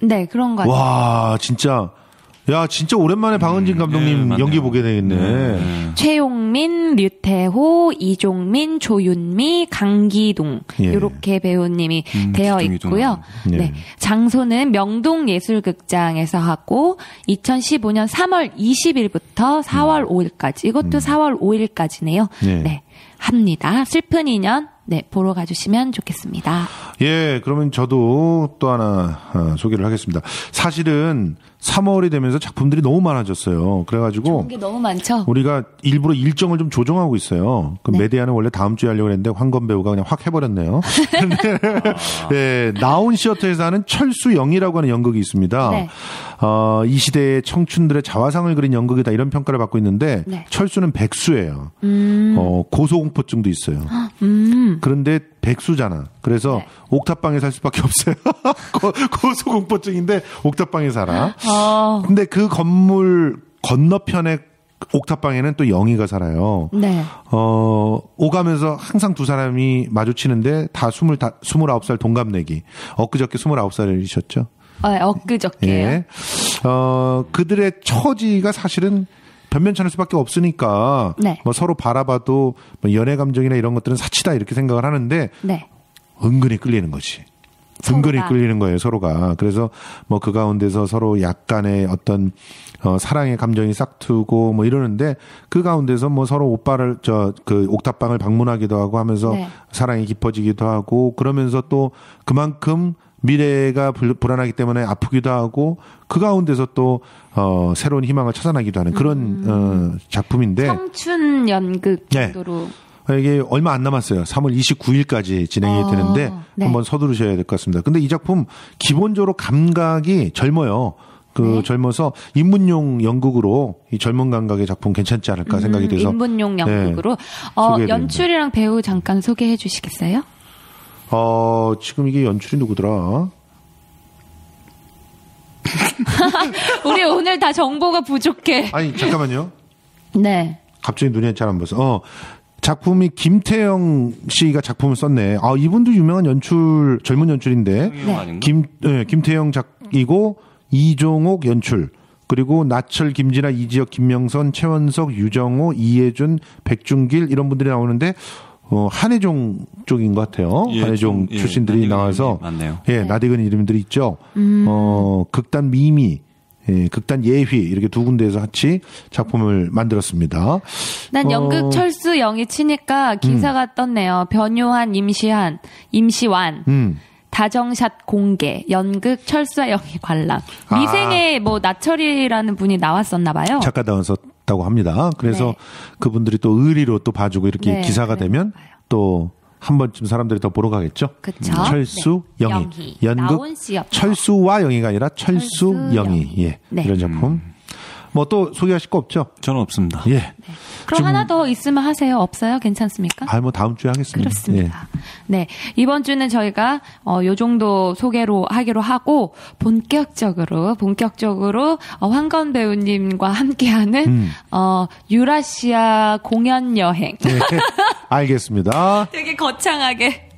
네, 그런 거 같아요. 와, 진짜 오랜만에 방은진 감독님 연기 보게 되겠네. 최용민, 류태호, 이종민, 조윤미, 강기동 이렇게 배우님이 되어 있고요. 네. 장소는 명동예술극장에서 하고 2015년 3월 20일부터 4월 5일까지 이것도 4월 5일까지네요. 네. 합니다. 슬픈 인연. 네, 보러 가주시면 좋겠습니다. 예, 그러면 저도 또 하나 소개를 하겠습니다. 사실은 3월이 되면서 작품들이 너무 많아졌어요. 그래가지고 좋은 게 너무 많죠. 우리가 일부러 일정을 좀 조정하고 있어요. 그 메디아는 원래 다음 주에 하려고 했는데 황건 배우가 그냥 확 해버렸네요. 네, 나온 시어터에서 하는 철수영이라고 하는 연극이 있습니다. 네. 이 시대의 청춘들의 자화상을 그린 연극이다 이런 평가를 받고 있는데 철수는 백수예요. 고소공포증도 있어요. 그런데 백수잖아. 그래서 옥탑방에 살 수밖에 없어요. 고소공포증인데 옥탑방에 살아. 근데 그 건물 건너편에 옥탑방에는 또 영희가 살아요. 네. 오가면서 항상 두 사람이 마주치는데 다 29살 동갑내기. 엊그저께 29살이셨죠? 엊그저께요. 예. 그들의 처지가 사실은 변변찮을 수밖에 없으니까 뭐 서로 바라봐도 뭐 연애 감정이나 이런 것들은 사치다 이렇게 생각을 하는데 은근히 끌리는 거지. 은근히 끌리는 거예요, 서로가. 그래서 뭐 그 가운데서 서로 약간의 어떤 사랑의 감정이 싹트고 뭐 이러는데 그 가운데서 뭐 서로 오빠를 그 옥탑방을 방문하기도 하고 하면서 사랑이 깊어지기도 하고 그러면서 또 그만큼 미래가 불안하기 때문에 아프기도 하고 그 가운데서 또 새로운 희망을 찾아나기도 하는 그런 작품인데 청춘 연극 정도로 이게 얼마 안 남았어요. 3월 29일까지 진행이 되는데 한번 서두르셔야 될 것 같습니다. 근데 이 작품 기본적으로 감각이 젊어요. 젊어서 입문용 연극으로 이 젊은 감각의 작품 괜찮지 않을까 생각이 돼서 입문용 연극으로 연출이랑 배우 잠깐 소개해 주시겠어요? 지금 이게 연출이 누구더라? 우리 오늘 다 정보가 부족해. 아니, 잠깐만요. 네. 갑자기 눈에 잘 안 보여서. 작품이 김태영 씨가 작품을 썼네. 이분도 유명한 젊은 연출인데. 김태영 작이고, 이종옥 연출. 그리고 나철, 김진아, 이지혁, 김명선, 최원석, 유정호, 이혜준, 백중길 이런 분들이 나오는데, 한혜종 쪽인 것 같아요. 한혜종 출신들이 나와서. 맞네요. 나디근 이름들이 있죠. 극단 미미. 극단 예휘 이렇게 두 군데에서 같이 작품을 만들었습니다. 난 연극 철수 영희 치니까 기사가 떴네요. 변요한 임시완. 다정샷 공개, 연극 철수와 영희 관람. 미생의 뭐 나철이라는 분이 나왔었나 봐요. 작가 나왔었다고 합니다. 그래서 네. 그분들이 또 의리로 또 봐주고 이렇게 네, 기사가 되면 또 한 번쯤 사람들이 더 보러 가겠죠. 그쵸. 철수 네. 영희. 연극 나온 씨였죠. 철수와 영희가 아니라 철수 영희. 예. 네. 이런 작품. 뭐 또 소개하실 거 없죠? 저는 없습니다. 예. 네. 그럼 하나 더 있으면 하세요. 없어요? 괜찮습니까? 뭐 다음 주에 하겠습니다. 그렇습니다. 네. 이번 주는 저희가, 요 정도 소개로 하기로 하고, 본격적으로, 황건 배우님과 함께하는, 유라시아 공연 여행. 네. 알겠습니다. 되게 거창하게.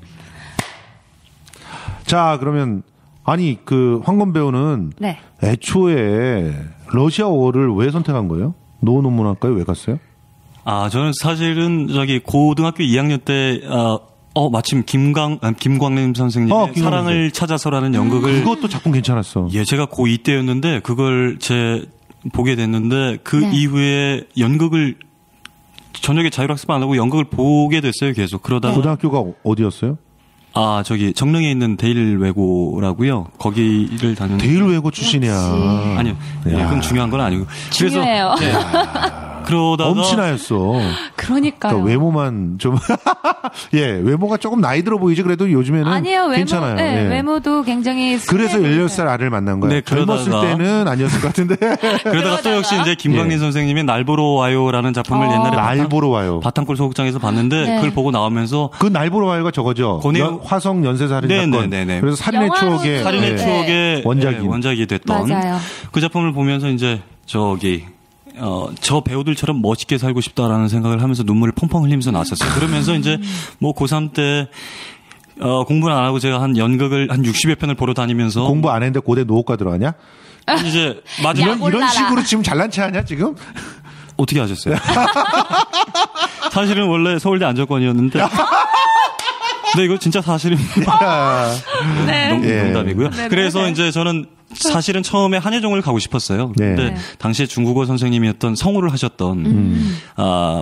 자, 그러면, 아니, 황건 배우는. 네. 애초에 러시아어를 왜 선택한 거예요? 노노문학과에 왜 갔어요? 저는 사실은 고등학교 2학년 때 마침 김광림 선생님의 사랑을 찾아서라는 연극을 그것도 작품 괜찮았어. 예, 제가 고2 때였는데 그걸 보게 됐는데 그 네. 이후에 연극을 저녁에 자율학습 안 하고 연극을 보게 됐어요, 계속. 그러다가 고등학교가 어디였어요? 정릉에 있는 데일외고라고요. 거기를 다녔는데. 데일외고 출신이야. 아니요. 예, 그건 중요한 건 아니고. 중요해요. 그래서 그러다가 엄친아였어. 그러니까요. 그러니까 외모만 좀 외모가 조금 나이 들어 보이지. 그래도 요즘에는 아니에요. 괜찮아요. 네, 외모도 굉장히 그래서 16살 아를 만난 거예요. 네, 젊었을 때는 아니었을 것 같은데. 그러다가 또 역시 이제 김광림 선생님의 날 보러 와요라는 작품을 옛날에 날 보러 와요. 바탕골 소극장에서 봤는데 그걸 보고 나오면서 그 날 보러 와요가 저거죠. 화성 연쇄살인 사건. 그래서 살인의 추억의 원작이 됐던 맞아요. 그 작품을 보면서 이제 저 배우들처럼 멋있게 살고 싶다라는 생각을 하면서 눈물을 펑펑 흘리면서 나왔었어요. 그러면서 이제 뭐 고3 때 공부는 안 하고 제가 한 연극을 한 60여 편을 보러 다니면서 공부 안 했는데 고대 노학과 들어가냐? 이제 마지막 이런 식으로 지금 잘난 체 하냐 지금? 어떻게 하셨어요? 사실은 원래 서울대 안정권이었는데. 근데 이거 진짜 사실입니다. 네. 농담이고요. 그래서 이제 저는 사실은 처음에 한예종을 가고 싶었어요. 근데 당시에 중국어 선생님이었던 성우를 하셨던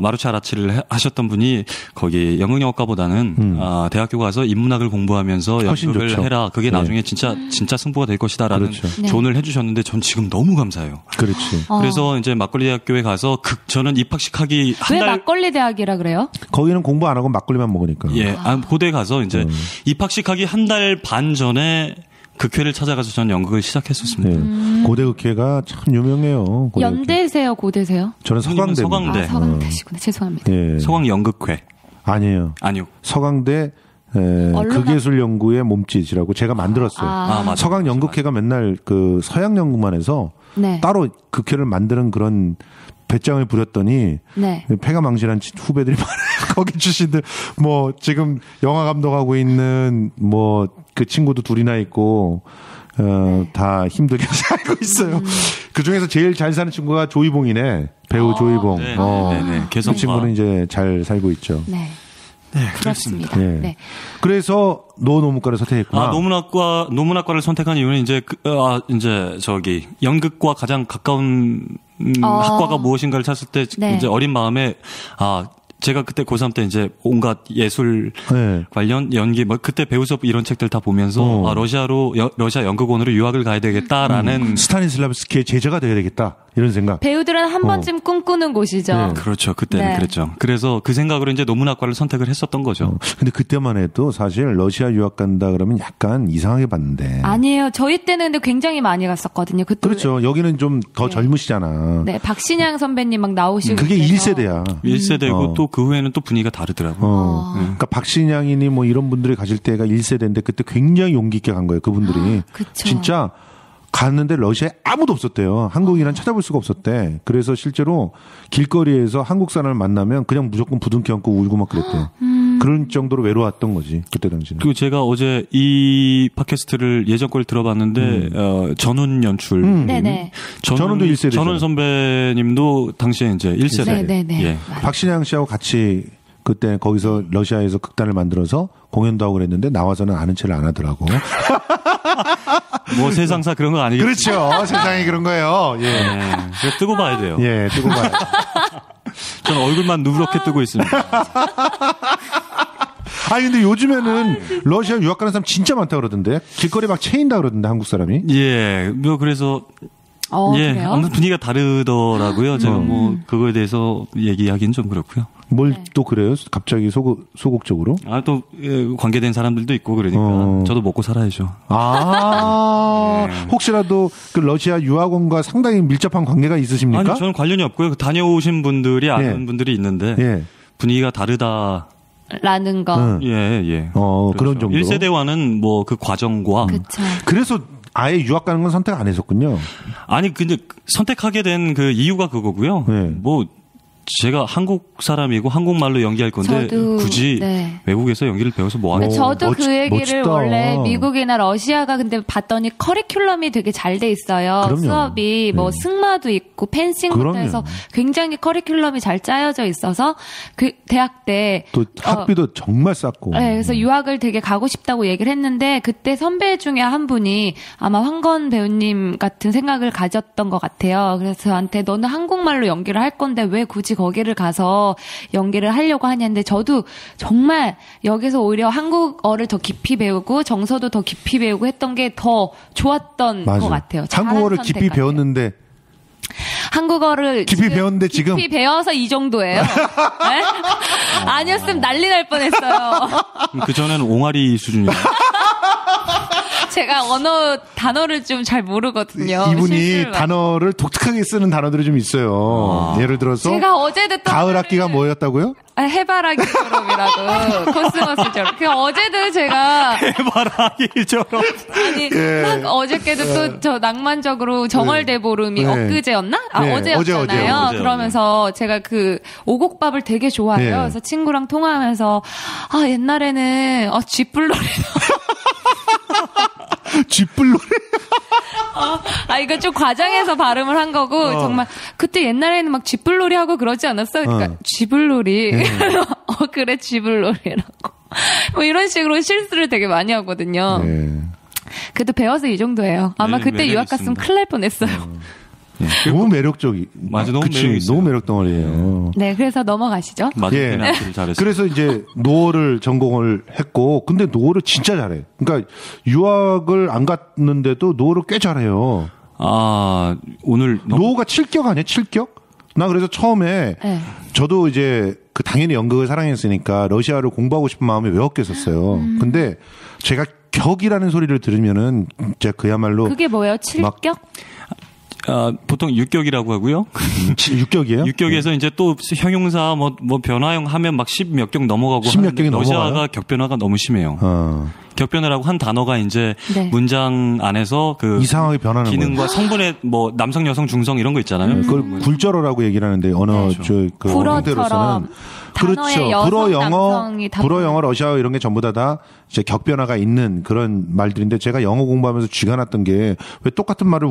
마루치 아라치를 하셨던 분이 거기 연극영화과보다는 대학교 가서 인문학을 공부하면서 연극을 해라. 그게 나중에 진짜 승부가 될 것이다라는 조언을 해주셨는데 전 지금 너무 감사해요. 그렇지. 그래서 이제 막걸리 대학교에 가서 저는 입학식하기 왜 막걸리 대학이라 그래요? 거기는 공부 안 하고 막걸리만 먹으니까. 예, 고대 가서 이제 입학식하기 한 달 반 전에 극회를 찾아가서 전 연극을 시작했었습니다. 고대 극회가 참 유명해요. 연대세요, 고대세요? 저는 서강대. 서강대시구나. 죄송합니다. 서강 연극회. 아니에요. 아니요. 서강대 극예술연구의 몸짓이라고 제가 만들었어요. 서강 연극회가 맨날 서양 연극만 해서 따로 극회를 만드는 그런 배짱을 부렸더니 폐가 망신한 후배들이 많아요. 거기 출신들 지금 영화 감독하고 있는 그 친구도 둘이나 있고 다 힘들게 살고 있어요. 그 중에서 제일 잘 사는 친구가 조이봉이네. 배우 조이봉. 그 친구는 이제 잘 살고 있죠. 네, 그렇습니다. 네. 그래서 노문과를 선택했구나. 노문학과를 선택한 이유는 이제 연극과 가장 가까운 학과가 무엇인가를 찾을 때 이제 어린 마음에 제가 그때 고3 때 이제 온갖 예술 관련 연기 그때 배우 수업 이런 책들 다 보면서 러시아 연극원으로 유학을 가야 되겠다라는 스타니슬라브스키의 제자가 돼야 되겠다 이런 생각. 배우들은 한 번쯤 꿈꾸는 곳이죠. 그렇죠. 그때는 그랬죠. 그래서 그 생각으로 이제 노문학과를 선택을 했었던 거죠. 근데 그때만 해도 사실 러시아 유학 간다 그러면 약간 이상하게 봤는데. 아니에요. 저희 때는 근데 굉장히 많이 갔었거든요. 그렇죠. 여기는 좀 더 젊으시잖아. 네, 박신양 선배님 막 나오시고. 그게 1세대야. 1세대고 또 그 후에는 또 분위기가 다르더라고요. 그러니까 박신양이니 이런 분들이 가실 때가 1세대인데 그때 굉장히 용기 있게 간 거예요. 그분들이. 진짜 갔는데 러시아에 아무도 없었대요. 한국인은 찾아볼 수가 없었대. 그래서 실제로 길거리에서 한국 사람을 만나면 그냥 무조건 부둥켜 안고 울고 막 그랬대요. 그런 정도로 외로웠던 거지. 그때 당시는. 그리고 제가 어제 이 팟캐스트를 예전 걸 들어봤는데 전운 연출. 네네. 전운도 1세대. 전운 선배님도 당시에 이제 1세대. 네네. 예. 박신양 씨하고 같이 그때 거기서 러시아에서 극단을 만들어서 공연도 하고 그랬는데 나와서는 아는 체를 안 하더라고. 뭐 세상사 그런 거 아니겠죠? 그렇죠. 세상이 그런 거예요. 예. 네, 뜨고 봐야 돼요. 예, 뜨고 봐야 돼요. 저는 얼굴만 누렇게 뜨고 있습니다. 아니 근데 요즘에는 러시아 유학 가는 사람 진짜 많다 그러던데. 길거리 막 채인다 그러던데 한국 사람이. 예, 뭐 그래서 예, 그래요? 아무튼 분위기가 다르더라고요. 제가 뭐 그거에 대해서 얘기하기는 좀 그렇고요. 뭘 또 그래요? 갑자기 소극적으로? 아, 또 관계된 사람들도 있고 그러니까 저도 먹고 살아야죠. 아, 네. 혹시라도 그 러시아 유학원과 상당히 밀접한 관계가 있으십니까? 아니, 저는 관련이 없고요. 다녀오신 분들이 아는 예. 분들이 있는데 예. 분위기가 다르다. 라는 거. 응. 예, 예. 그런 정도. 1세대와는 뭐 그 과정과 그쵸. 그래서 아예 유학 가는 건 선택 안 했었군요. 아니 근데 선택하게 된 그 이유가 그거고요. 네. 뭐 제가 한국 사람이고 한국말로 연기할 건데 저도, 굳이 네. 외국에서 연기를 배워서 뭐 하는 저도 그 얘기를 멋지다. 원래 미국이나 러시아가 근데 봤더니 커리큘럼이 되게 잘 돼 있어요. 그럼요. 수업이 뭐 네. 승마도 있고 펜싱부터 그럼요. 해서 굉장히 커리큘럼이 잘 짜여져 있어서 그 대학 때 또 학비도 정말 쌌고. 네, 그래서 유학을 되게 가고 싶다고 얘기를 했는데 그때 선배 중에 한 분이 아마 황건 배우님 같은 생각을 가졌던 것 같아요. 그래서 저한테 너는 한국말로 연기를 할 건데 왜 굳이 거기를 가서 연기를 하려고 하냐는데 저도 정말 여기서 오히려 한국어를 더 깊이 배우고 정서도 더 깊이 배우고 했던 게 더 좋았던 맞아. 것 같아요. 한국어를 잘한 깊이 선택 같아요. 배웠는데 한국어를 깊이 배웠는데 지금 깊이 배워서 이 정도예요. 네? 아니었으면 난리 날 뻔했어요. 그 전에는 옹알이 수준이에요. 제가 단어를 좀 잘 모르거든요. 이분이 실수를 단어를 독특하게 쓰는 단어들이 좀 있어요. 예를 들어서 제가 어제도 또 가을 학기가 뭐였다고요? 해바라기 졸업이라고 코스모스 졸업. 그 어제도 제가 해바라기처럼. 아니 딱 어저께도 또 저 낭만적으로 정월대 보름이 네. 엊그제였나? 네. 어제였잖아요. 어제. 그러면서 제가 그 오곡밥을 되게 좋아해요. 네. 그래서 친구랑 통화하면서 옛날에는 쥐뿔놀이 쥐뿔놀이. 이거 좀 과장해서 발음을 한 거고 정말 그때 옛날에는 막 쥐뿔놀이 하고 그러지 않았어요? 그러니까 쥐불놀이. 그래 쥐불놀이라고. 뭐 이런 식으로 실수를 되게 많이 하거든요. 네. 그래도 배워서 이 정도예요. 아마 네, 그때 매력이 유학 갔으면 있습니다. 큰일 날 뻔했어요. 너무 매력적이. 맞아, 너무 그치, 매력 있어요. 너무 매력 덩어리예요. 네, 그래서 넘어가시죠. 맞아요. 예. 를 잘했어요. 그래서 이제 노어를 전공을 했고, 근데 노어를 진짜 잘해. 그러니까 유학을 안 갔는데도 노어를 꽤 잘해요. 오늘 노어가 7격 아니야? 7격? 나 그래서 처음에 네. 저도 이제 당연히 연극을 사랑했으니까 러시아를 공부하고 싶은 마음에 외웠겠었어요. 근데 제가 격이라는 소리를 들으면은 진짜 그야말로 그게 뭐예요? 7격? 보통 6격이라고 하고요. 6격이에요? 6격에서 이제 또 형용사 뭐 변화형 하면 막 10몇 격 넘어가고 10몇 하는데 격이 러시아가 넘어가요? 격변화가 너무 심해요. 격변화라고 한 단어가 이제 네. 문장 안에서 그 이상하게 변하는 기능과 거예요. 성분의 뭐 남성, 여성, 중성 이런 거 있잖아요. 그걸 굴절어라고 얘기를 하는데 언어 그 불어처럼 단어의 그렇죠. 여성, 불어 남성이 다 불어 영어 러시아어 이런 게 전부 다 이제 격변화가 있는 그런 말들인데 제가 영어 공부하면서 쥐가 났던 게 왜 똑같은 말을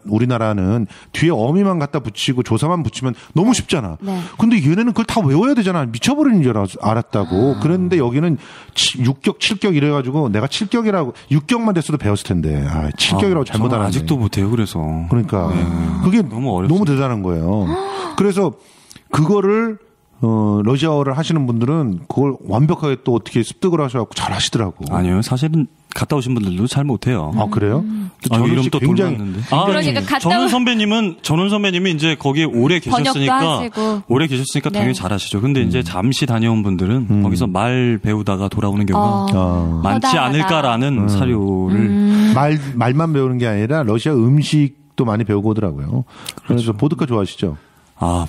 우리나라는 뒤에 어미만 갖다 붙이고 조사만 붙이면 너무 쉽잖아. 네. 근데 얘네는 그걸 다 외워야 되잖아. 미쳐버리는 줄 알았다고. 그랬는데 여기는 6격, 7격 이래가지고 내가 7격이라고 6격만 됐어도 배웠을 텐데 7격이라고 잘못 저는 알았네. 아직도 못해요. 그래서 그러니까 그게 너무 어렵습니다. 너무 대단한 거예요. 그래서 그거를 러시아어를 하시는 분들은 그걸 완벽하게 또 어떻게 습득을 하셔갖고 잘 하시더라고. 아니요. 사실은 갔다 오신 분들도 잘 못해요. 아 그래요? 저는 이름 또 굉장히 돌았는데. 그러니까 갔다 전원 선배님이 이제 거기에 오래 번역도 계셨으니까 하시고. 네. 당연히 잘하시죠. 근데 이제 잠시 다녀온 분들은 거기서 말 배우다가 돌아오는 경우가 많지 허다하다. 않을까라는 사료를 말만 배우는 게 아니라 러시아 음식도 많이 배우고 오더라고요. 그래서 보드카 좋아하시죠?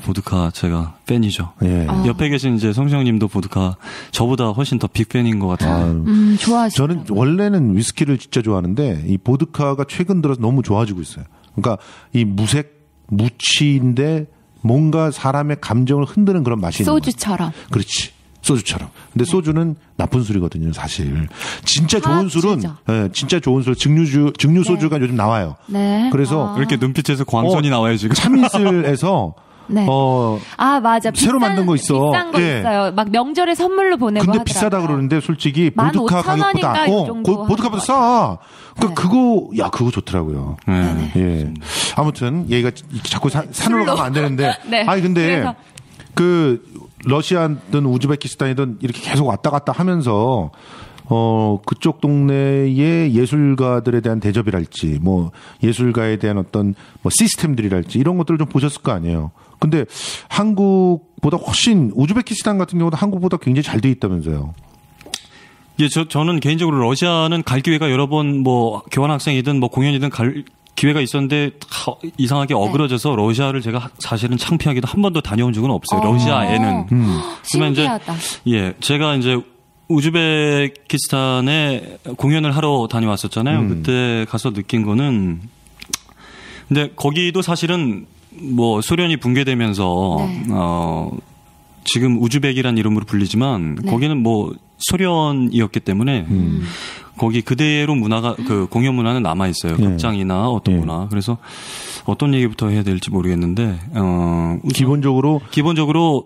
보드카 제가 팬이죠. 예. 옆에 계신 이제 성시영님도 보드카 저보다 훨씬 더 빅팬인 것 같아요. 좋아하시죠. 저는 원래는 위스키를 진짜 좋아하는데 이 보드카가 최근 들어서 너무 좋아지고 있어요. 그러니까 이 무색 무취인데 뭔가 사람의 감정을 흔드는 그런 맛이 있는 거예요. 소주처럼. 그렇지. 소주처럼. 근데 소주는 나쁜 술이거든요, 사실. 진짜 좋은 술은, 진짜 좋은 술, 증류 소주가 요즘 나와요. 네. 그래서 이렇게 눈빛에서 광선이 나와요 지금. 참이슬에서 네. 맞아. 새로 만든 거 있어. 비싼 거 있어요. 막 명절에 선물로 보내고 근데 하더라고요. 비싸다 그러는데 솔직히 보드카 가격보다 보드카보다 싸. 그러니까 그거 좋더라고요. 예. 아무튼 얘가 자꾸 산으로 가면 안 되는데. 네. 아니 근데 그 러시아든 우즈베키스탄이든 이렇게 계속 왔다 갔다 하면서 그쪽 동네의 예술가들에 대한 대접이랄지, 뭐, 예술가에 대한 어떤, 뭐, 시스템들이랄지, 이런 것들을 좀 보셨을 거 아니에요. 근데 한국보다 훨씬, 우즈베키스탄 같은 경우도 한국보다 굉장히 잘 돼 있다면서요. 예, 저는 개인적으로 러시아는 갈 기회가 여러 번 뭐, 교환학생이든 뭐, 공연이든 갈 기회가 있었는데, 이상하게 어그러져서 러시아를 제가 사실은 창피하게도 한 번도 다녀온 적은 없어요. 러시아에는. 신기하다. 예, 제가 이제, 우즈베키스탄에 공연을 하러 다녀왔었잖아요. 그때 가서 느낀 거는, 근데 거기도 사실은 뭐 소련이 붕괴되면서 지금 우즈벡이란 이름으로 불리지만 거기는 뭐 소련이었기 때문에 거기 그대로 문화가 그 공연 문화는 남아 있어요. 극장이나 어떤 문화. 그래서 어떤 얘기부터 해야 될지 모르겠는데 기본적으로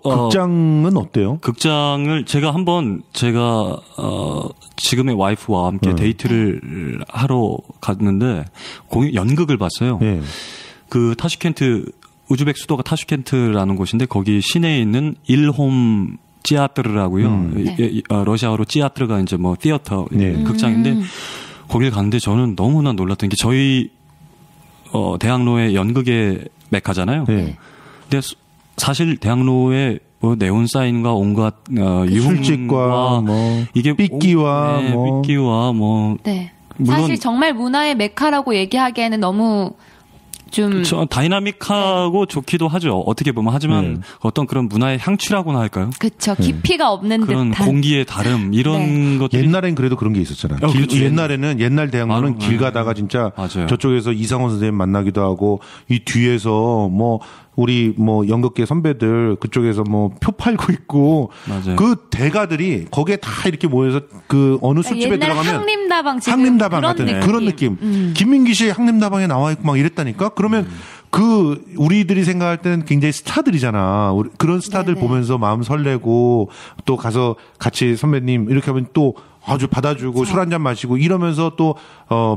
극장은 어때요? 극장을 제가 지금의 와이프와 함께 데이트를 하러 갔는데 연극을 봤어요. 그 타슈켄트 우즈벡 수도가 타슈켄트라는 곳인데 거기 시내에 있는 일홈 찌아트르라고요. 러시아어로 찌아트르가 이제 뭐 티어터 극장인데 거길 갔는데 저는 너무나 놀랐던 게 저희 대학로의 연극의 메카잖아요. 근데 사실 대학로에 뭐 네온 사인과 온갖 술집과 뭐 이게 삐끼와 뭐 물론 사실 정말 문화의 메카라고 얘기하기에는 너무 좀 다이나믹하고 좋기도 하죠. 어떻게 보면 하지만 어떤 그런 문화의 향취라고나 할까요? 그렇죠. 깊이가 없는 그런 듯한 공기의 다름 이런 것들이 옛날엔 그래도 그런 게 있었잖아요. 옛날에는 옛날 대학로는 길 가다가 진짜 저쪽에서 이상원 선생님 만나기도 하고 이 뒤에서 뭐 우리 뭐 연극계 선배들 그쪽에서 뭐 표 팔고 있고 그 대가들이 거기에 다 이렇게 모여서 그 어느 술집에 들어가면 항림다방 같은 그런 느낌. 김민기 씨 항림다방에 나와 있고 막 이랬다니까. 그러면 그 우리들이 생각할 때는 굉장히 스타들이잖아. 그런 스타들 보면서 마음 설레고 또 가서 같이 선배님 이렇게 하면 또 아주 받아주고 술 한잔 마시고 이러면서 또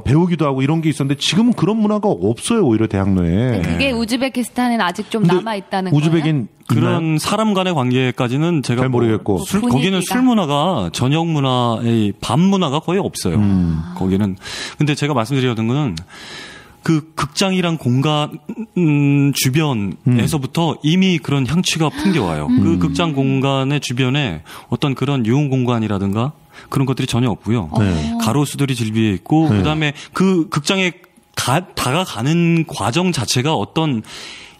배우기도 하고 이런 게 있었는데 지금은 그런 문화가 없어요. 오히려 대학로에. 그게 우즈베키스탄엔 아직 좀 남아있다는 거예요? 우즈벡인 그런 사람 간의 관계까지는 제가 잘 모르겠고 거기는 술 문화가 저녁 문화의 밤 문화가 거의 없어요. 거기는. 근데 제가 말씀드리려던 거는 그 극장이란 공간 주변에서부터 이미 그런 향취가 풍겨와요. 그 극장 공간의 주변에 어떤 그런 유흥 공간이라든가 그런 것들이 전혀 없고요. 가로수들이 질비해 있고 그다음에 그 극장에 다가가는 과정 자체가 어떤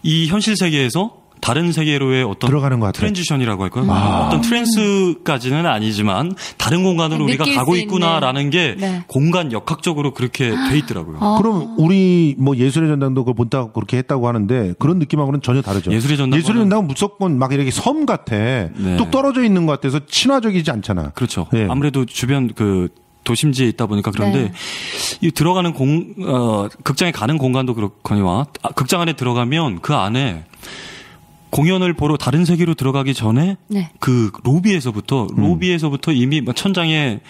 이 현실 세계에서 다른 세계로의 어떤 들어가는 것 같아요. 트랜지션이라고 할까요? 어떤 트랜스까지는 아니지만 다른 공간으로 우리가 가고 있구나라는 게 공간 역학적으로 그렇게 돼 있더라고요. 그럼 우리 뭐 예술의 전당도 그걸 본다고 그렇게 했다고 하는데 그런 느낌하고는 전혀 다르죠. 예술의 전당은 무조건 막 이렇게 섬 같아. 뚝 떨어져 있는 것 같아서 친화적이지 않잖아. 그렇죠. 아무래도 주변 그 도심지에 있다 보니까 그런데 이 들어가는 극장에 가는 공간도 그렇거니와 극장 안에 들어가면 그 안에 공연을 보러 다른 세계로 들어가기 전에 그 로비에서부터 이미 천장에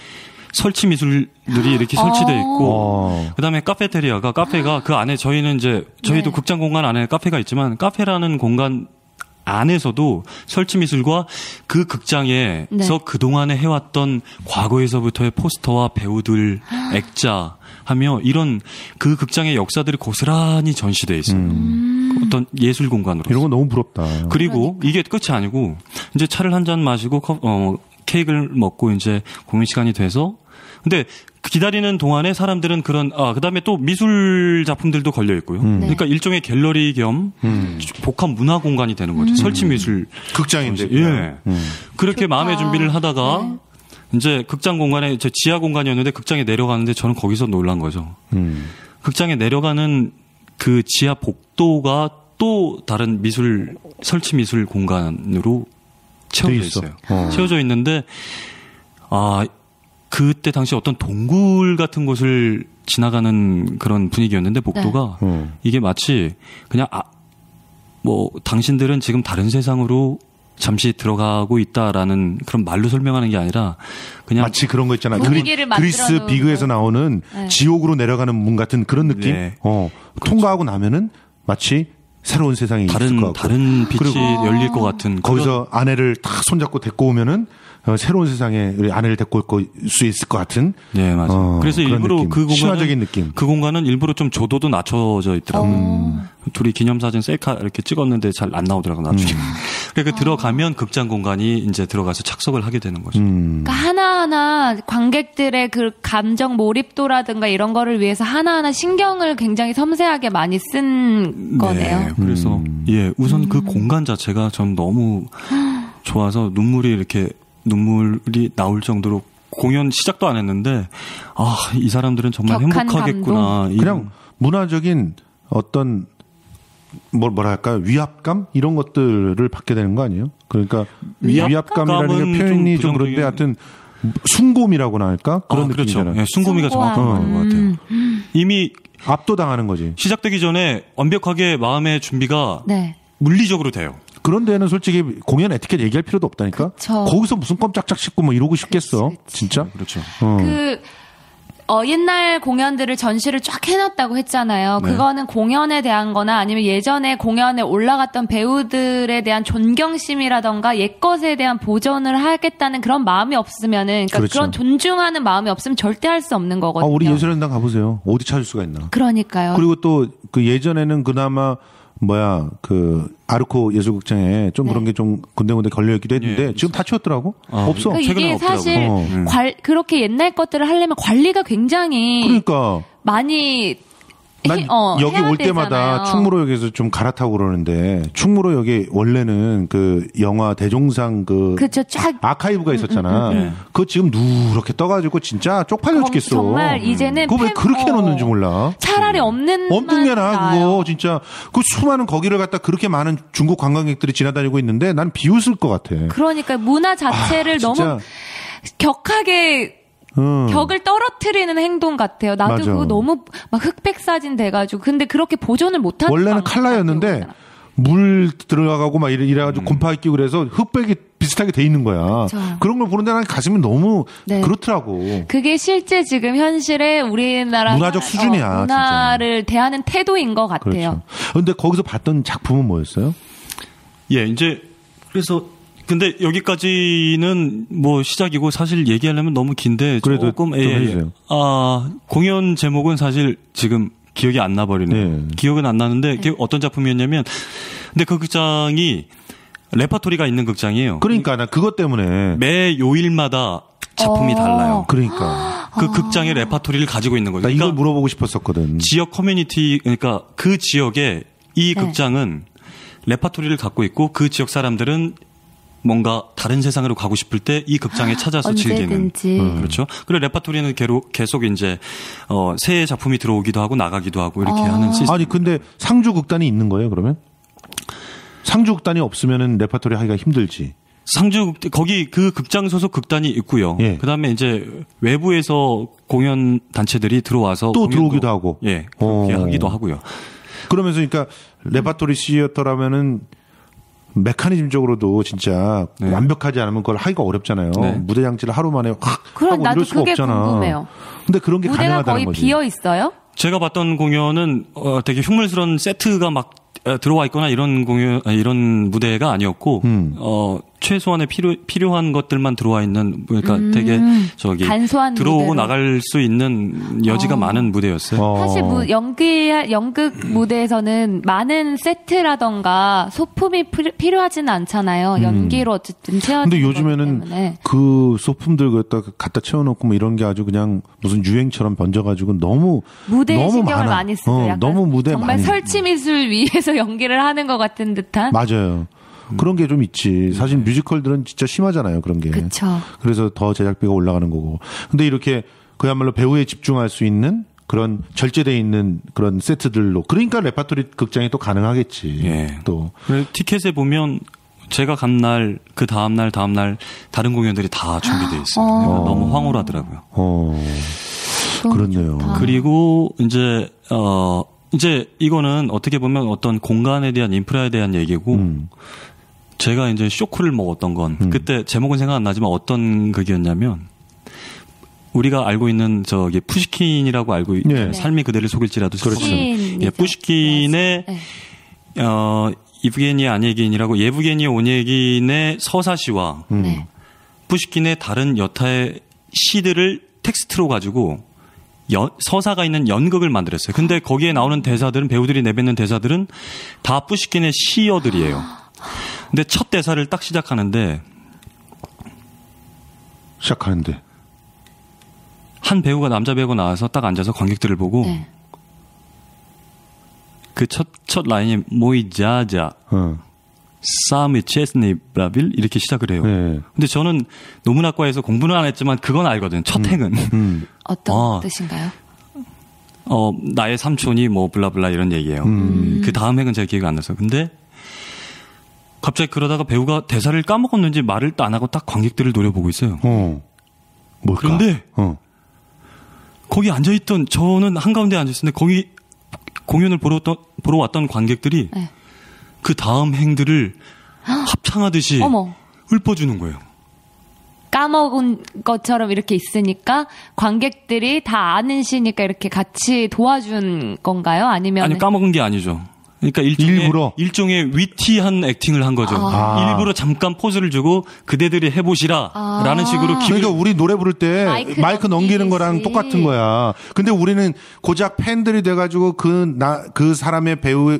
설치 미술들이 이렇게 설치되어 있고 그다음에 카페가 그 안에 저희도 극장 공간 안에 카페가 있지만 카페라는 공간 안에서도 설치 미술과 그 극장에서 그동안에 해왔던 과거에서부터의 포스터와 배우들 액자 하며 이런 그 극장의 역사들이 고스란히 전시되어 있어요. 어떤 예술 공간으로. 이런 거 너무 부럽다. 그리고 이게 끝이 아니고 이제 차를 한 잔 마시고 케이크를 먹고 이제 공연 시간이 돼서 근데 기다리는 동안에 사람들은 그다음에 또 미술 작품들도 걸려 있고요. 그러니까 일종의 갤러리 겸 복합 문화 공간이 되는 거죠. 설치 미술 극장인데. 그렇게 좋다. 마음의 준비를 하다가 이제 극장 공간에 지하 공간이었는데 극장에 내려가는데 저는 거기서 놀란 거죠. 극장에 내려가는 그 지하 복도가 또 다른 설치 미술 공간으로 채워져 있어요. 채워져 있는데 그때 당시 어떤 동굴 같은 곳을 지나가는 그런 분위기였는데 복도가 이게 마치 그냥 뭐 당신들은 지금 다른 세상으로 잠시 들어가고 있다라는 그런 말로 설명하는 게 아니라 그냥 마치 그런 거 있잖아. 분위기를 그리스 비그에서 나오는 네. 지옥으로 내려가는 문 같은 그런 느낌. 네. 통과하고 나면은 마치 새로운 세상이 있을 것 같고 다른 빛이 열릴 것 같은 거기서 아내를 탁 손잡고 데리고 오면은 새로운 세상에 우리 아내를 데리고 올 수 있을 것 같은. 네, 맞아요. 그래서 일부러 느낌. 그 공간은 신화적인 느낌. 그 공간은 일부러 좀 조도도 낮춰져 있더라고요. 둘이 기념사진 셀카 이렇게 찍었는데 잘 안 나오더라고 나중에. 그러니까 들어가면 극장 공간이 이제 들어가서 착석을 하게 되는 거죠. 그러니까 하나하나 관객들의 그 감정 몰입도라든가 이런 거를 위해서 하나하나 신경을 굉장히 섬세하게 많이 쓴 거네요. 네, 그래서 예, 우선 그 공간 자체가 전 너무 좋아서 눈물이 나올 정도로 공연 시작도 안 했는데 이 사람들은 정말 행복하겠구나. 그냥 문화적인 어떤 뭐랄까요 위압감 이런 것들을 받게 되는 거 아니에요? 그러니까 위압감이라는 게 표현이 좀 그런데 하여튼 숭고미라고나 할까 그런 느낌이잖아요. 네, 숭고미가 정확한 말인 것 같아요. 이미 압도당하는 거지. 시작되기 전에 완벽하게 마음의 준비가 네. 물리적으로 돼요. 그런 데는 솔직히 공연 에티켓 얘기할 필요도 없다니까. 그쵸. 거기서 무슨 껌짝짝 씹고 뭐 이러고 싶겠어. 그치. 진짜? 그렇죠. 옛날 공연들을 전시를 쫙 해놨다고 했잖아요. 네. 그거는 공연에 대한 거나 아니면 예전에 공연에 올라갔던 배우들에 대한 존경심이라던가 옛것에 대한 보존을 하겠다는 그런 마음이 없으면은, 그러니까 그렇죠. 그런 존중하는 마음이 없으면 절대 할 수 없는 거거든요. 우리 예술현장 가보세요. 어디 찾을 수가 있나. 그러니까요. 그리고 또 그 예전에는 그나마 아르코 예술극장에 좀 그런 게 좀 군데군데 걸려있기도 했는데 지금 다 치웠더라고. 없어. 그러니까 이게 최근에는 사실 그렇게 옛날 것들을 하려면 관리가 굉장히 그러니까. 많이 난 여기 해야 올 때마다 되잖아요. 충무로역에서 좀 갈아타고 그러는데 충무로역에 원래는 그 영화 대종상 그쵸, 쫙 아카이브가 있었잖아. 그거 지금 누렇게 떠가지고 진짜 쪽팔려 죽겠어. 정말 이제는 그거 왜 그렇게 해놓는지 몰라. 차라리 없는 엄청나나 그거 진짜 그 수많은 거기를 갖다 그렇게 많은 중국 관광객들이 지나다니고 있는데 난 비웃을 것 같아. 그러니까 문화 자체를 너무 격하게 격을 떨어뜨리는 행동 같아요. 나도 맞아. 그거 너무 막 흑백 사진 돼가지고 근데 그렇게 보존을 못하는 원래는 칼라였는데 물 들어가고 막 이래가지고 곰팡이 끼고 그래서 흑백이 비슷하게 돼 있는 거야. 그렇죠. 그런 걸 보는데 난 가슴이 너무 그렇더라고. 그게 실제 지금 현실의 우리나라 문화적 수준이야. 문화를 대하는 태도인 것 같아요. 그런데 거기서 봤던 작품은 뭐였어요? 예, 이제 그래서 근데 여기까지는 뭐 시작이고 사실 얘기하려면 너무 긴데 그래도 조금 좀 해주세요. 공연 제목은 사실 지금 기억이 안 나버리네요. 네. 기억은 안 나는데 어떤 작품이었냐면 근데 그 극장이 레퍼토리가 있는 극장이에요. 그러니까 나 그것 때문에 매 요일마다 작품이 달라요. 그러니까 그 극장의 레퍼토리를 가지고 있는 거죠. 나 이걸 그러니까 물어보고 싶었었거든. 지역 커뮤니티 그러니까 그 지역에 이 극장은 레퍼토리를 갖고 있고 그 지역 사람들은 뭔가 다른 세상으로 가고 싶을 때 이 극장에 찾아서 즐기는. 그렇죠. 그리고 레퍼토리는 계속 이제 새 작품이 들어오기도 하고 나가기도 하고 이렇게 하는 시스템. 아니 근데 상주 극단이 있는 거예요, 그러면? 상주 극단이 없으면은 레퍼토리 하기가 힘들지. 상주 거기 그 극장 소속 극단이 있고요. 예. 그다음에 이제 외부에서 공연 단체들이 들어와서 또 들어오기도 하고. 예. 그렇게 하기도 하고요. 그러면서 그러니까 레퍼토리 시어터라면은 메커니즘적으로도 진짜 완벽하지 않으면 그걸 하기가 어렵잖아요. 무대 장치를 하루 만에 확 하고 나도 이럴 수가 그게 없잖아. 궁금해요. 근데 그런 게 무대가 가능하다는 거의 거지. 비어 있어요? 제가 봤던 공연은 되게 흉물스러운 세트가 막 들어와 있거나 이런 무대가 아니었고 최소한의 필요한 것들만 들어와 있는 그러니까 되게 간소한 들어오고 무대로. 나갈 수 있는 여지가 많은 무대였어요. 사실 연극 무대에서는 많은 세트라던가 소품이 필요하지는 않잖아요. 연기로 어쨌든 채워지는 근데 거기 요즘에는 때문에. 그 소품들 갖다 채워놓고 뭐 이런 게 아주 그냥 무슨 유행처럼 번져가지고 너무 무대에 신경을 많아. 많이 쓰죠. 약간 너무 무대 정말 많이. 설치 미술 위에서 연기를 하는 것 같은 듯한. 맞아요. 그런 게 좀 있지. 사실 뮤지컬들은 진짜 심하잖아요. 그런 게. 그쵸. 그래서 더 제작비가 올라가는 거고. 근데 이렇게 그야말로 배우에 집중할 수 있는 그런 절제되어 있는 그런 세트들로. 그러니까 레퍼토리 극장이 또 가능하겠지. 예. 또. 티켓에 보면 제가 간 날, 그 다음날 다른 공연들이 다 준비되어 있어요. 너무 황홀하더라고요. 그렇네요. 좋다. 그리고 이제 이제 이거는 어떻게 보면 어떤 공간에 대한 인프라에 대한 얘기고 제가 이제 쇼크를 먹었던 건 그때 제목은 생각 안 나지만 어떤 극이었냐면 우리가 알고 있는 저기 푸시킨이라고 알고 있는 삶이 그대를 속일지라도 그렇죠. 예, 푸시킨의 이브게니 아니에긴이라고 예브게니 오니에긴의 서사시와 푸시킨의 다른 여타의 시들을 텍스트로 가지고 서사가 있는 연극을 만들었어요. 근데 거기에 나오는 대사들은 배우들이 내뱉는 대사들은 다 푸시킨의 시어들이에요. 근데 첫 대사를 딱 시작하는데 한 배우가 남자 배우가 나와서 딱 앉아서 관객들을 보고 그 첫 라인이 모이 자자 싸움이 체스니 브라빌 이렇게 시작을 해요. 근데 저는 노문학과에서 공부는 안 했지만 그건 알거든요. 첫 행은 어떤 뜻인가요? 나의 삼촌이 뭐 블라블라 이런 얘기예요. 그 다음 행은 제가 기억이 안 나서. 근데 갑자기 그러다가 배우가 대사를 까먹었는지 말을 안 하고 딱 관객들을 노려보고 있어요. 뭘까? 그런데 거기 앉아있던 저는 한가운데 앉아있었는데 거기 공연을 보러 왔던 관객들이 그 다음 행들을 합창하듯이 읊어주는 거예요. 까먹은 것처럼 이렇게 있으니까 관객들이 다 아는 시니까 이렇게 같이 도와준 건가요? 아니 까먹은 게 아니죠. 그러니까 일종의 위티한 액팅을 한 거죠. 일부러 잠깐 포즈를 주고 그대들이 해보시라 라는 식으로 그러니까 우리 노래 부를 때 마이크 넘기는 거랑 똑같은 거야. 근데 우리는 고작 팬들이 돼가지고 그 사람의 배우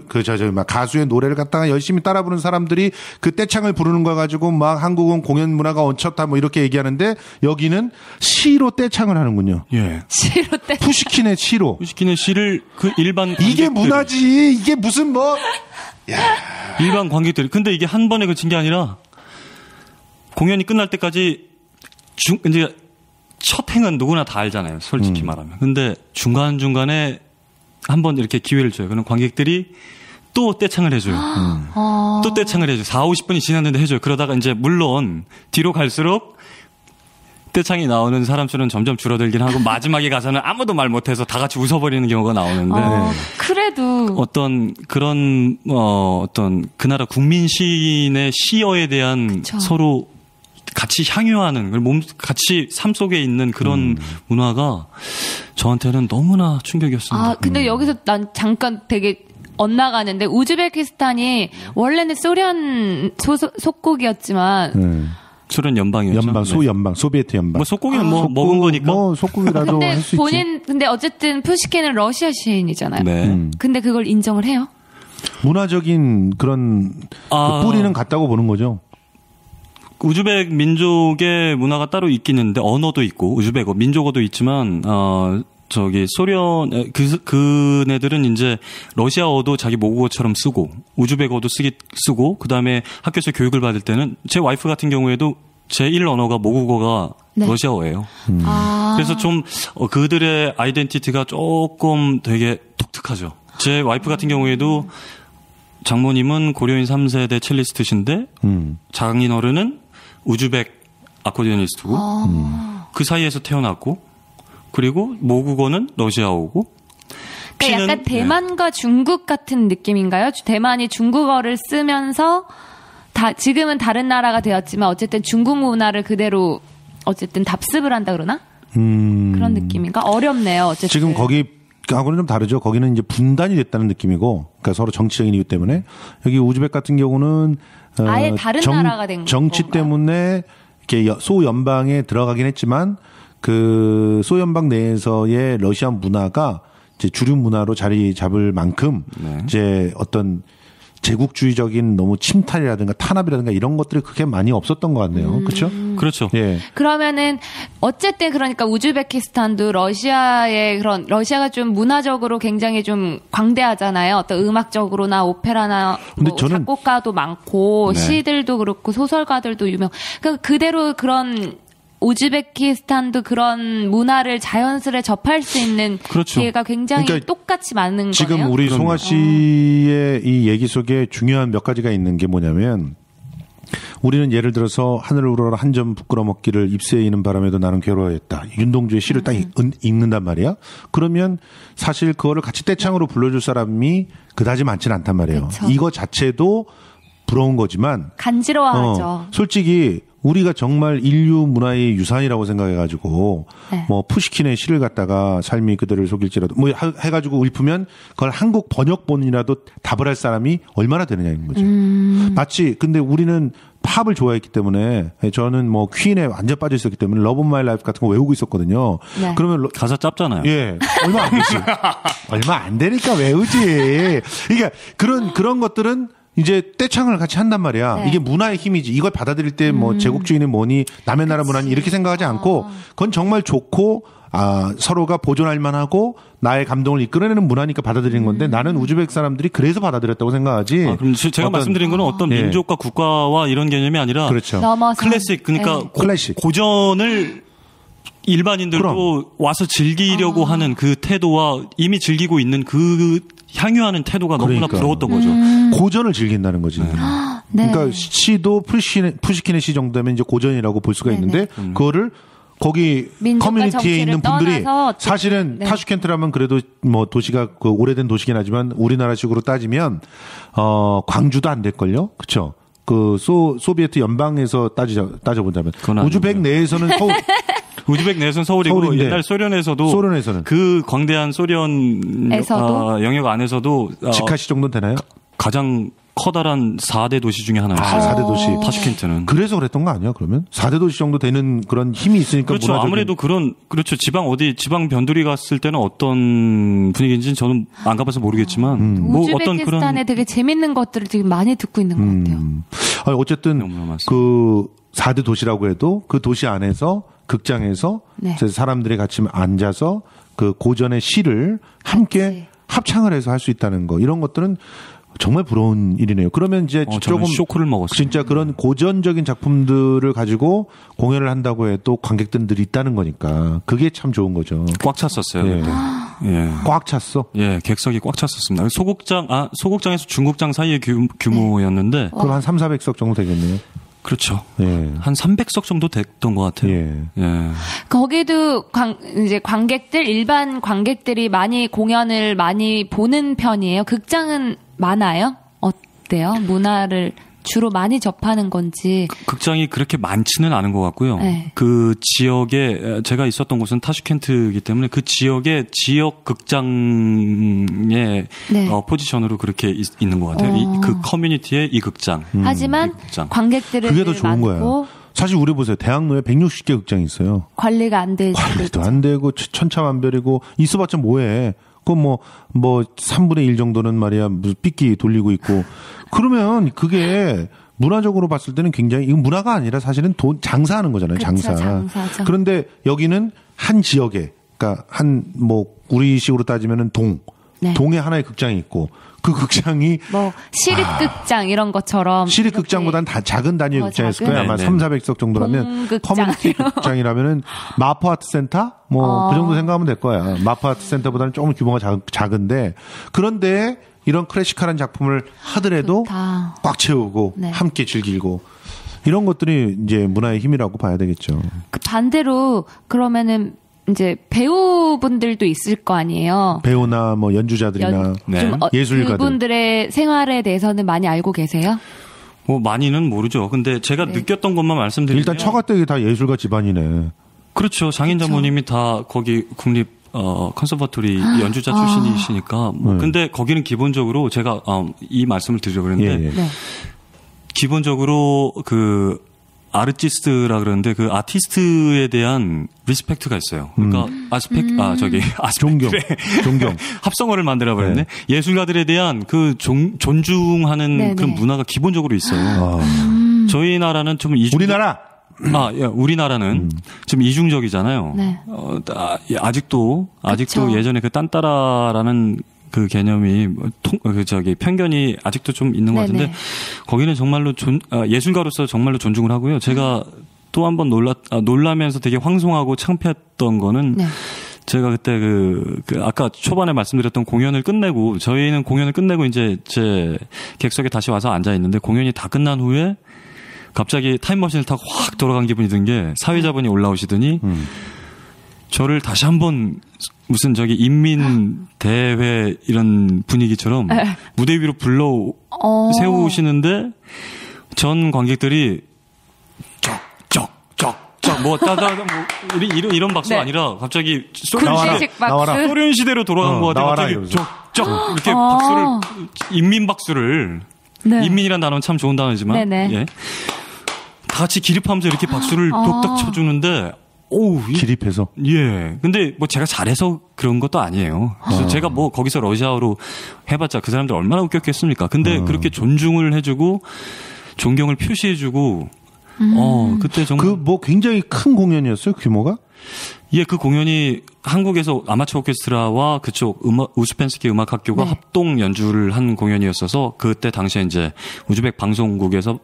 가수의 노래를 갖다가 열심히 따라 부르는 사람들이 그 떼창을 부르는 거 가지고 막 한국은 공연 문화가 얹혔다 뭐 이렇게 얘기하는데 여기는 시로 떼창을 하는군요. 예. 시로 떼창. 푸시킨의 시로. 푸시킨의 시를 그 일반 이게 문화지. 이게 무슨 일반 관객들이. 근데 이게 한 번에 그친 게 아니라 공연이 끝날 때까지 이제 첫 행은 누구나 다 알잖아요. 솔직히 말하면. 근데 중간중간에 한 번 이렇게 기회를 줘요. 그럼 관객들이 또 떼창을 해줘요. 또 떼창을 해줘요. 40-50분이 지났는데 해줘요. 그러다가 이제 물론 뒤로 갈수록 떼창이 나오는 사람 수는 점점 줄어들긴 하고 마지막에 가서는 아무도 말 못해서 다 같이 웃어버리는 경우가 나오는데 그래도 어떤 그런 어떤 그 나라 국민 시인의 시어에 대한 서로 같이 향유하는 같이 삶 속에 있는 그런 문화가 저한테는 너무나 충격이었습니다. 근데 여기서 난 잠깐 되게 엇나가는데 우즈베키스탄이 원래는 소련 속국이었지만 소련 연방이었죠. 소연방, 소비에트 연방. 뭐 속국이는 먹은 거니까. 속국이라도 할 수 있지. 근데 어쨌든 푸시킨은 러시아 시인이잖아요. 네. 근데 그걸 인정을 해요? 문화적인 그런 뿌리는 같다고 보는 거죠. 우즈벡 민족의 문화가 따로 있긴 있는데 언어도 있고 우즈벡어 민족어도 있지만 소련 그네들은 이제 러시아어도 자기 모국어처럼 쓰고 우즈벡어도 쓰고 그다음에 학교에서 교육을 받을 때는 제 와이프 같은 경우에도 제1 언어가 모국어가 러시아어예요. 그래서 좀 그들의 아이덴티티가 조금 되게 독특하죠. 제 와이프 같은 경우에도 장모님은 고려인 3세대 첼리스트신데 장인어른은 우즈벡 아코디오니스트고 그 사이에서 태어났고 그리고 모국어는 러시아어고. 그러니까 약간 대만과 중국 같은 느낌인가요? 대만이 중국어를 쓰면서 지금은 다른 나라가 되었지만 어쨌든 중국 문화를 그대로 어쨌든 답습을 한다 그러나? 그런 느낌인가? 어렵네요. 어쨌든. 지금 거기하고는 좀 다르죠. 거기는 이제 분단이 됐다는 느낌이고, 그러니까 서로 정치적인 이유 때문에. 여기 우즈벡 같은 경우는 아예 다른 나라가 된 정치 건가요? 때문에 이렇게 소연방에 들어가긴 했지만 그 소연방 내에서의 러시아 문화가 이제 주류 문화로 자리 잡을 만큼 이제 어떤 제국주의적인 너무 침탈이라든가 탄압이라든가 이런 것들이 그렇게 많이 없었던 것 같네요. 그렇죠? 그렇죠. 예. 그러면은 어쨌든 그러니까 우즈베키스탄도 러시아가 좀 문화적으로 굉장히 좀 광대하잖아요. 어떤 음악적으로나 오페라나 뭐 작곡가도 많고 시들도 그렇고 소설가들도 유명. 그러니까 그대로 그런 우즈베키스탄도 그런 문화를 자연스레 접할 수 있는 기회가 굉장히 똑같이 많은 지금 거네요. 지금 우리 송아 씨의 이 얘기 속에 중요한 몇 가지가 있는 게 뭐냐면 우리는 예를 들어서 하늘을 우러러 한 점 부끄러 먹기를 입새에 이는 바람에도 나는 괴로워했다. 윤동주의 시를 딱 읽는단 말이야. 그러면 사실 그거를 같이 떼창으로 불러줄 사람이 그다지 많지는 않단 말이에요. 그쵸. 이거 자체도 부러운 거지만 간지러워하죠. 솔직히 우리가 정말 인류 문화의 유산이라고 생각해가지고 네. 뭐 푸시킨의 시를 갖다가 삶이 그들을 속일지라도 뭐 해가지고 읊으면 그걸 한국 번역본이라도 답을 할 사람이 얼마나 되느냐는 거죠. 마치 근데 우리는 팝을 좋아했기 때문에 저는 뭐 퀸에 완전 빠져 있었기 때문에 러브 오브 마이 라이프 같은 거 외우고 있었거든요. 네. 그러면 가사 짧잖아요. 예, 얼마 안 되지. 얼마 안 되니까 외우지. 그러니까 그런 것들은 이제 떼창을 같이 한단 말이야. 네. 이게 문화의 힘이지. 이걸 받아들일 때 뭐 제국주의니 뭐니 남의 나라 문화니 이렇게 생각하지 않고 그건 정말 좋고 서로가 보존할 만하고 나의 감동을 이끌어내는 문화니까 받아들이는 건데 나는 우즈벡 사람들이 그래서 받아들였다고 생각하지. 그럼 제가 말씀드린 거는 어떤 예. 민족과 국가와 이런 개념이 아니라 그렇죠. 클래식 그러니까 네. 클래식. 고전을 일반인들도 그럼. 와서 즐기려고 하는 그 태도와 이미 즐기고 있는 그 향유하는 태도가 너무나 그러니까. 부러웠던 거죠. 고전을 즐긴다는 거지. 네. 그러니까 시도 푸시킨의 시 정도면 이제 고전이라고 볼 수가 있는데 그거를 거기 민족과 커뮤니티에 정치를 있는 분들이 떠나서 사실은 네. 타슈켄트라면 그래도 뭐 도시가 그 오래된 도시긴 하지만 우리나라식으로 따지면 광주도 안 될걸요. 그렇죠? 그 소비에트 연방에서 따져본다면 우즈벡 내에서는 서울 우즈벡 내에서는 서울이고 서울인데 옛날 소련에서는 그 광대한 소련 영역 안에서도 직하시 정도는 되나요? 가장 커다란 4대 도시 중에 하나였어요. 4대 도시. 타슈켄트는. 그래서 그랬던 거 아니야, 그러면? 4대 도시 정도 되는 그런 힘이 있으니까. 그렇죠. 아무래도 그렇죠. 지방 변두리 갔을 때는 어떤 분위기인지는 저는 안 가봐서 모르겠지만. 뭐 어떤 그런. 우즈베키스탄에 되게 재밌는 것들을 지금 많이 듣고 있는 것 같아요. 어쨌든 그 4대 도시라고 해도 그 도시 안에서 극장에서 네. 사람들이 같이 앉아서 그 고전의 시를 함께 합창을 해서 할 수 있다는 거. 이런 것들은 정말 부러운 일이네요. 그러면 이제 조금 쇼크를 먹었어요. 진짜 그런 고전적인 작품들을 가지고 공연을 한다고 해도 관객들이 있다는 거니까 그게 참 좋은 거죠. 꽉 찼었어요. 예. 예. 꽉 찼어. 예, 객석이 꽉 찼었습니다. 소극장에서 중극장 사이의 규모였는데 그럼 한 300~400석 정도 되겠네요. 그렇죠. 예. 한 300석 정도 됐던 것 같아요. 예. 거기도 이제 일반 관객들이 많이 공연을 많이 보는 편이에요. 극장은 많아요? 어때요? 문화를 주로 많이 접하는 건지. 극장이 그렇게 많지는 않은 것 같고요. 네. 그 지역에 제가 있었던 곳은 타슈켄트이기 때문에 그 지역의 지역 극장의 네. 포지션으로 그렇게 있는 것 같아요. 그 커뮤니티의 이 극장. 하지만 극장. 관객들은 그게 더 좋은 거예요. 사실 우리 보세요. 대학로에 160개 극장이 있어요. 관리가 안 되죠. 관리도 안 되고 천차만별이고 있어봤자 뭐해. 그 뭐 3분의 1 정도는 말이야 무슨 삐끼 돌리고 있고 그러면 그게 문화적으로 봤을 때는 굉장히 이건 문화가 아니라 사실은 장사하는 거잖아요. 그쵸, 장사. 장사죠. 그런데 여기는 한 지역에 그러니까 우리식으로 따지면은 네. 동에 하나의 극장이 있고 그 극장이 뭐 시립극장 이런 것처럼 시립극장보다는 다 작은 단위의 극장이었을 거예요. 아마 300~400석 정도라면 공극장. 커뮤니티 극장이라면은 마포 아트센터 뭐 그 정도 생각하면 될 거야. 마포 아트센터보다는 조금 규모가 작은데 그런데 이런 클래식한 작품을 하더라도 좋다. 꽉 채우고 네. 함께 즐기고 이런 것들이 이제 문화의 힘이라고 봐야 되겠죠. 그 반대로 그러면은 이제 배우분들도 있을 거 아니에요. 배우나 뭐 연주자들이나 네. 예술가들. 그분들의 생활에 대해서는 많이 알고 계세요? 뭐 많이는 모르죠. 근데 제가 느꼈던 것만 말씀드리면 일단 처가댁이 다 예술가 집안이네. 그렇죠. 장인 장모님이 다 거기 국립 컨서버토리 연주자 출신이시니까. 근데 거기는 기본적으로 제가 이 말씀을 드리려고 그랬는데 예. 네. 기본적으로 그 아르티스트라 그러는데 그 아티스트에 대한 리스펙트가 있어요. 그러니까 존경. 합성어를 만들어 버렸네. 예술가들에 대한 그 존중하는 네네. 그런 문화가 기본적으로 있어요. 저희 나라는 좀 우리나라 우리나라는 좀 이중적이잖아요. 네. 아직도 그쵸. 예전에 그 딴따라라는 그 개념이 편견이 아직도 좀 있는 것 같은데 네네. 거기는 정말로 예술가로서 정말로 존중을 하고요. 제가 또 한 번 놀라면서 되게 황송하고 창피했던 거는 네. 제가 그때 그 아까 초반에 말씀드렸던 공연을 끝내고 저희는 공연을 끝내고 이제 제 객석에 다시 와서 앉아 있는데 공연이 다 끝난 후에 갑자기 타임머신을 타고 확 돌아간 기분이 든 게 사회자분이 올라오시더니 저를 다시 한번 무슨 저기 인민대회 이런 분위기처럼 무대 위로 불러 세우시는데 전 관객들이 쩍쩍쩍쩍 뭐 따다 뭐 이런 박수가 아니라 갑자기 소련 시대로 돌아간 것 같아요. 갑자기 쩍쩍 이렇게 박수를 인민 박수를 인민이란 단어는 참 좋은 단어지만 예. 다 같이 기립하면서 이렇게 박수를 똑딱 쳐주는데 오우 기립해서 예. 근데 뭐 제가 잘해서 그런 것도 아니에요. 그래서 제가 뭐 거기서 러시아어로 해봤자 그 사람들 얼마나 웃겼겠습니까? 근데 그렇게 존중을 해주고 존경을 표시해주고 그때 정말 그 뭐 굉장히 큰 공연이었어요 규모가? 예, 그 공연이 한국에서 아마추어 오케스트라와 그쪽 우스펜스키 음악학교가 합동 연주를 한 공연이었어서 그때 당시에 이제 우즈벡 방송국에서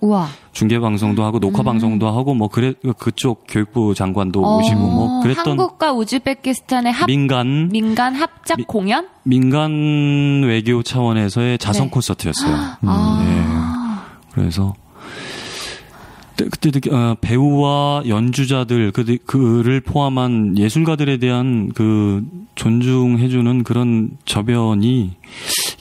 중계 방송도 하고 녹화 방송도 하고 뭐 그쪽 교육부 장관도 오시고 뭐 그랬던 한국과 우즈베키스탄의 민간 합작 공연? 민간 외교 차원에서의 자선 콘서트였어요. 예. 그래서 그때 배우와 연주자들 그를 포함한 예술가들에 대한 그 존중해주는 그런 저변이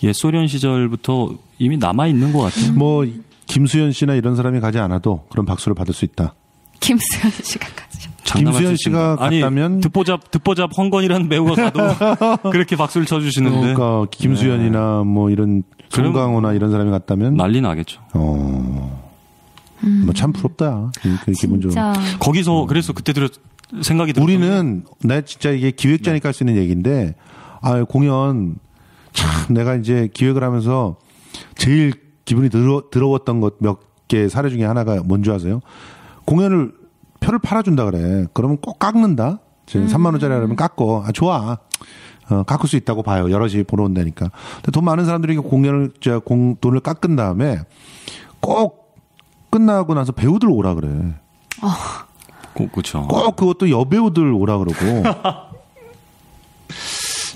옛 소련 시절부터 이미 남아 있는 것 같아요. 뭐 김수현 씨나 이런 사람이 가지 않아도 그런 박수를 받을 수 있다. 김수현 씨가 가죠. 김수현 씨가 갔다면 듣보잡 황건이라는 배우가 가도 그렇게 박수를 쳐주시는데. 그러니까 김수현이나 뭐 이런 송강호나 이런 사람이 갔다면 난리 나겠죠. 뭐 참 부럽다. 기본적으로. 거기서 그래서 그때 생각이 들었던 우리는 나 진짜 이게 기획자니까 할 수 있는 얘기인데 공연 참 내가 이제 기획을 하면서 제일 기분이 더러웠던 것 몇 개 사례 중에 하나가 뭔지 아세요? 공연을 표를 팔아준다 그래. 그러면 꼭 깎는다. 3만 원짜리 하면 깎고 좋아. 깎을 수 있다고 봐요. 여럿이 보러 온다니까. 근데 돈 많은 사람들이 공연을 돈을 깎은 다음에 꼭 끝나고 나서 배우들 오라 그래. 그렇죠. 꼭 그것도 여배우들 오라 그러고.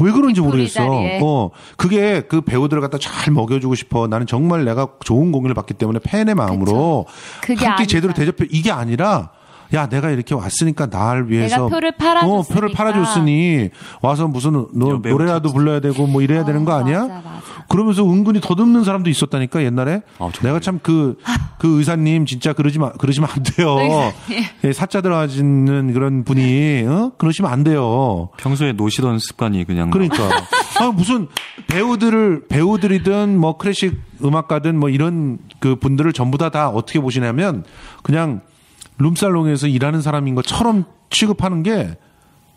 왜 그런지 모르겠어. 그게 그 배우들을 갖다 잘 먹여주고 싶어. 나는 정말 내가 좋은 공연을 봤기 때문에 팬의 마음으로 함께 제대로 대접해. 이게 아니라 야, 내가 이렇게 왔으니까 날 위해서 내가 표를 팔아줬으니 와서 무슨 노래라도 불러야 되고 뭐 이래야 되는 거 아니야? 맞아. 그러면서 은근히 더듬는 사람도 있었다니까 옛날에. 내가 참 그 의사님 진짜 그러시면 안 돼요. 예, 사자 들어가시는 그런 분이 그러시면 안 돼요. 평소에 노시던 습관이 그냥. 그러니까 무슨 배우들이든 뭐 클래식 음악가든 뭐 이런 그 분들을 전부 다 어떻게 보시냐면 그냥 룸살롱에서 일하는 사람인 것처럼 취급하는 게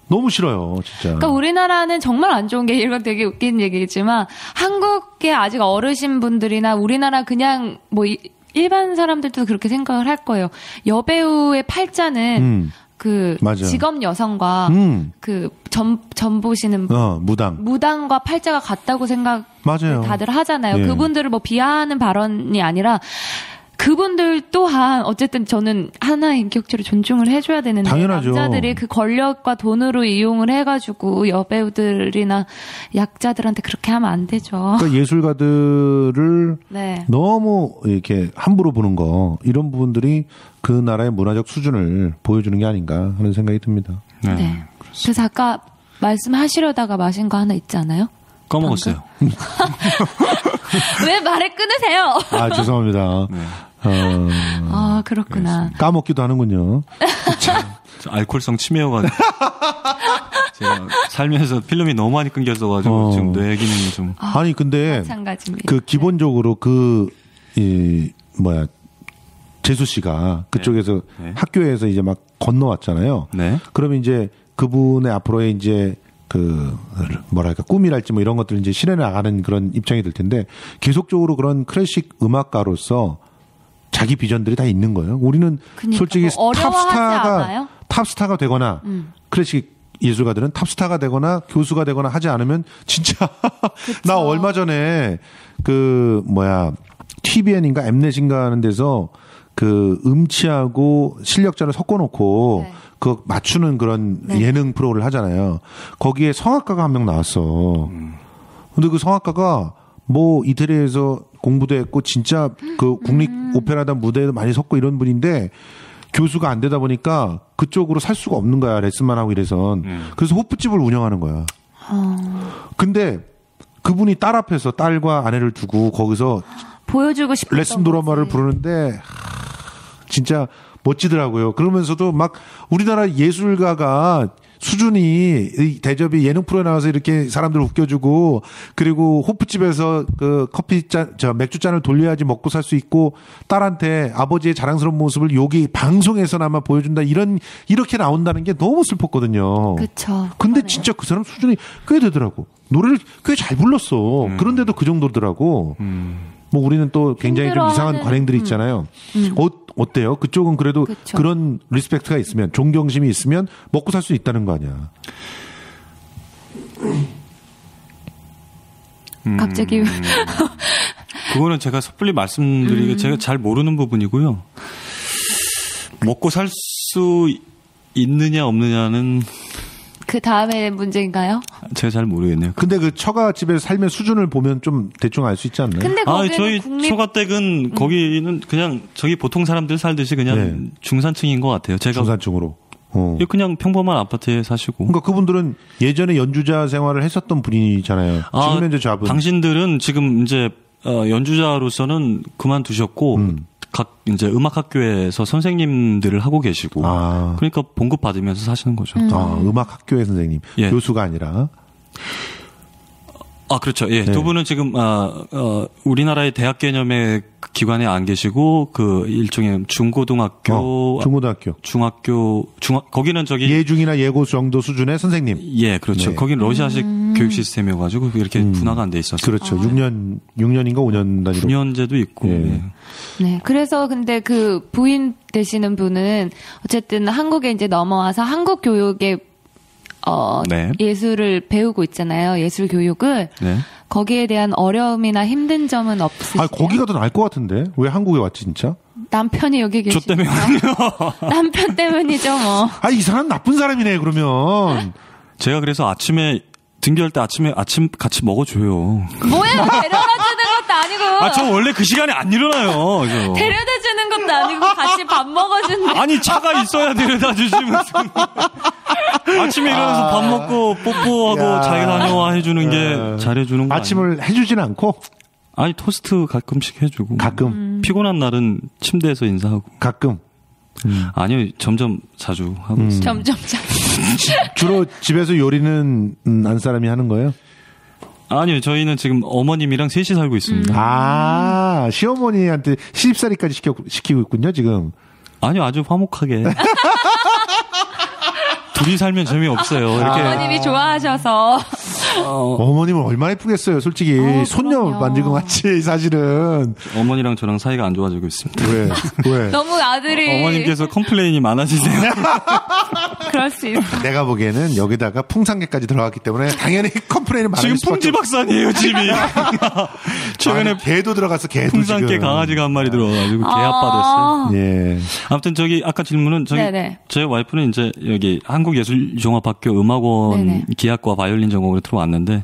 너무 싫어요, 진짜. 그러니까 우리나라는 정말 안 좋은 게 이건 되게 웃긴 얘기겠지만 한국의 아직 어르신 분들이나 우리나라 그냥 뭐 일반 사람들도 그렇게 생각을 할 거예요. 여배우의 팔자는 그 맞아. 직업 여성과 그 전 보시는 무당과 팔자가 같다고 생각 맞아요. 다들 하잖아요. 예. 그분들을 뭐 비하하는 발언이 아니라 그분들 또한 어쨌든 저는 하나의 인격체로 존중을 해줘야 되는데 당연하죠. 남자들이 그 권력과 돈으로 이용을 해가지고 여배우들이나 약자들한테 그렇게 하면 안 되죠. 그러니까 예술가들을 너무 이렇게 함부로 보는 거 이런 부분들이 그 나라의 문화적 수준을 보여주는 게 아닌가 하는 생각이 듭니다. 네. 그래서 아까 말씀하시려다가 마신 거 하나 있지 않아요? 까먹었어요. 왜 말을 끊으세요? 죄송합니다. 그렇구나. 까먹기도 하는군요. 알코올성 치매여가지고. 제가 살면서 필름이 너무 많이 끊겼어가지고 지금 뇌 기능이 좀. 아니 근데 마찬가지입니다. 그 기본적으로 재수 씨가 그쪽에서 학교에서 이제 막 건너왔잖아요. 네. 그러면 이제 그분의 앞으로의 이제 꿈이랄지 뭐 이런 것들을 이제 실현해 나가는 그런 입장이 될 텐데 계속적으로 그런 클래식 음악가로서 자기 비전들이 다 있는 거예요. 우리는 솔직히 탑스타가 되거나 클래식 예술가들은 탑스타가 되거나 교수가 되거나 하지 않으면 진짜 나 얼마 전에 TVN인가 엠넷인가 하는 데서 그 음치하고 실력자를 섞어놓고 그거 맞추는 그런 예능 프로를 하잖아요. 거기에 성악가가 한 명 나왔어. 근데 그 성악가가 뭐 이태리에서 공부도 했고 진짜 그 국립 오페라단 무대에도 많이 섰고 이런 분인데 교수가 안 되다 보니까 그쪽으로 살 수가 없는 거야. 레슨만 하고 이래선. 그래서 호프집을 운영하는 거야. 근데 그분이 딸 앞에서 딸과 아내를 두고 거기서 보여주고 싶었던 레슨 드라마를 거지. 부르는데 진짜 멋지더라고요. 그러면서도 막 우리나라 예술가가 수준이 대접이 예능 프로에 나와서 이렇게 사람들 웃겨주고 그리고 호프집에서 그 맥주잔을 돌려야지 먹고 살 수 있고 딸한테 아버지의 자랑스러운 모습을 여기 방송에서나마 보여준다 이렇게 나온다는 게 너무 슬펐거든요. 그쵸. 근데 진짜 그 사람 수준이 꽤 되더라고. 노래를 꽤 잘 불렀어. 그런데도 그 정도더라고. 뭐 우리는 또 굉장히 좀 이상한 관행들이 있잖아요. 어때요? 그쪽은 그래도 그쵸. 그런 리스펙트가 있으면 존경심이 있으면 먹고 살 수 있다는 거 아니야. 갑자기 그거는 제가 섣불리 말씀드리기 제가 잘 모르는 부분이고요. 먹고 살 수 있느냐 없느냐는 그 다음에 문제인가요? 제가 잘 모르겠네요. 근데 그 처가집에서 살면 수준을 보면 좀 대충 알 수 있지 않나요? 근데 거기는 저희 국립 처가댁은 거기는 그냥 저기 보통 사람들 살듯이 그냥 네. 중산층인 것 같아요. 제가 중산층으로. 그냥 평범한 아파트에 사시고. 그러니까 그분들은 예전에 연주자 생활을 했었던 분이잖아요. 지금 현재 잡은. 당신들은 지금 이제 연주자로서는 그만두셨고 각 이제 음악학교에서 선생님들을 하고 계시고. 그러니까 봉급 받으면서 사시는 거죠. 음악학교의 선생님. 예. 교수가 아니라. 그렇죠. 예. 네. 두 분은 지금, 우리나라의 대학 개념의 기관에 안 계시고, 그, 일종의 중고등학교. 중고등학교. 거기는 저기. 예중이나 예고 정도 수준의 선생님. 예, 그렇죠. 네. 거기는 러시아식 교육 시스템이어가지고, 이렇게 분화가 안 돼 있었어요. 그렇죠. 6년인가 5년 단위로. 9년제도 있고. 예. 예. 네. 그래서 근데 그 부인 되시는 분은 어쨌든 한국에 이제 넘어와서 한국 교육에 네. 예술을 배우고 있잖아요. 예술 교육을. 네. 거기에 대한 어려움이나 힘든 점은 없으세요? 거기가 더 나을 것 같은데. 왜 한국에 왔지 진짜? 남편이 여기 계시죠. 저 때문에 아니요. 남편 때문이죠, 뭐. 이 사람 나쁜 사람이네 그러면. 제가 그래서 아침에 등교할 때 아침 같이 먹어줘요. 뭐야, 데려다 주는 것도 아니고. 저 원래 그 시간에 안 일어나요. 데려다 주는 것도 아니고 같이 밥 먹어준다. 아니 차가 있어야 데려다 주지 무슨. 아침에 일어나서 밥 먹고 뽀뽀하고 야. 잘 다녀와 해주는 게 잘해주는 거 아침을 해주진 않고 아니 토스트 가끔씩 해주고 가끔 피곤한 날은 침대에서 인사하고 가끔 아니요 점점 자주 하고 있어요. 점점. 주로 집에서 요리는 안 사람이 하는 거예요? 아니요 저희는 지금 어머님이랑 셋이 살고 있습니다. 시어머니한테 시집살이까지 시키고 있군요 지금. 아니요 아주 화목하게. 둘이 살면 재미없어요. 이렇게. 어머님이 좋아하셔서. 어머님은 얼마나 예쁘겠어요, 솔직히. 손녀 그럼요. 만든 것 같지, 사실은. 어머니랑 저랑 사이가 안 좋아지고 있습니다. 왜? 너무 아들이. 어머님께서 컴플레인이 많아지세요. 그럴 수 있어. 내가 보기에는 여기다가 풍산개까지 들어갔기 때문에 당연히 컴플레인을 많이 지금 풍지박산이에요, 집이. 최근에 개도 들어갔어, 개도 풍산개 지금. 강아지가 한 마리 들어가가지고 개 아빠 됐어요. 예. 아무튼 아까 질문은 네네. 제 와이프는 이제 여기 한국예술종합학교 음악원 네네. 기악과 바이올린 전공으로 들어왔는데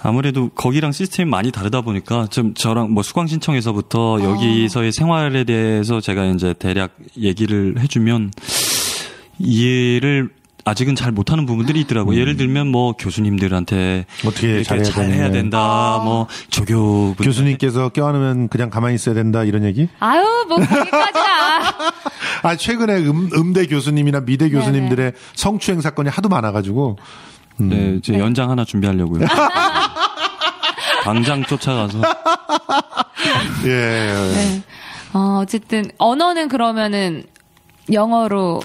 아무래도 거기랑 시스템이 많이 다르다 보니까 좀 저랑 뭐 수강 신청에서부터 여기서의 생활에 대해서 제가 이제 대략 얘기를 해주면 이해를 아직은 잘 못하는 부분들이 있더라고요. 예를 들면 뭐 교수님들한테 어떻게 잘해야 된다. 뭐 조교 교수님께서 껴안으면 그냥 가만히 있어야 된다 이런 얘기? 아유, 뭐 거기까지나. 최근에 음대 교수님이나 미대 교수님들의 성추행 사건이 하도 많아가지고. 네, 이제 연장 하나 준비하려고요. 당장 쫓아가서. 예. 네. 어쨌든 언어는 그러면은 영어로.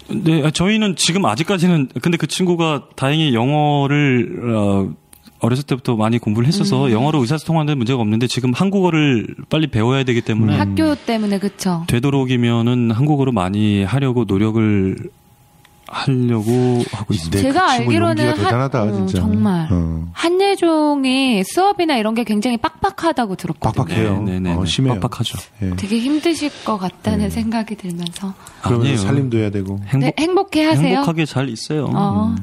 네, 저희는 지금 아직까지는 근데 그 친구가 다행히 영어를 어렸을 때부터 많이 공부를 했어서 영어로 의사소통하는 데 문제가 없는데 지금 한국어를 빨리 배워야 되기 때문에 학교 때문에 그쵸. 되도록이면은 한국어로 많이 하려고 노력을 하려고 하고 있습니다. 제가 그 친구 알기로는 용기가 대단하다, 진짜. 정말 한예종이 수업이나 이런 게 굉장히 빡빡하다고 들었거든요. 빡빡해요. 네네. 심해요. 빡빡하죠. 예. 되게 힘드실 것 같다는 생각이 들면서. 그러면 아니에요. 살림도 해야 되고. 행복해 하세요? 행복하게 잘 있어요.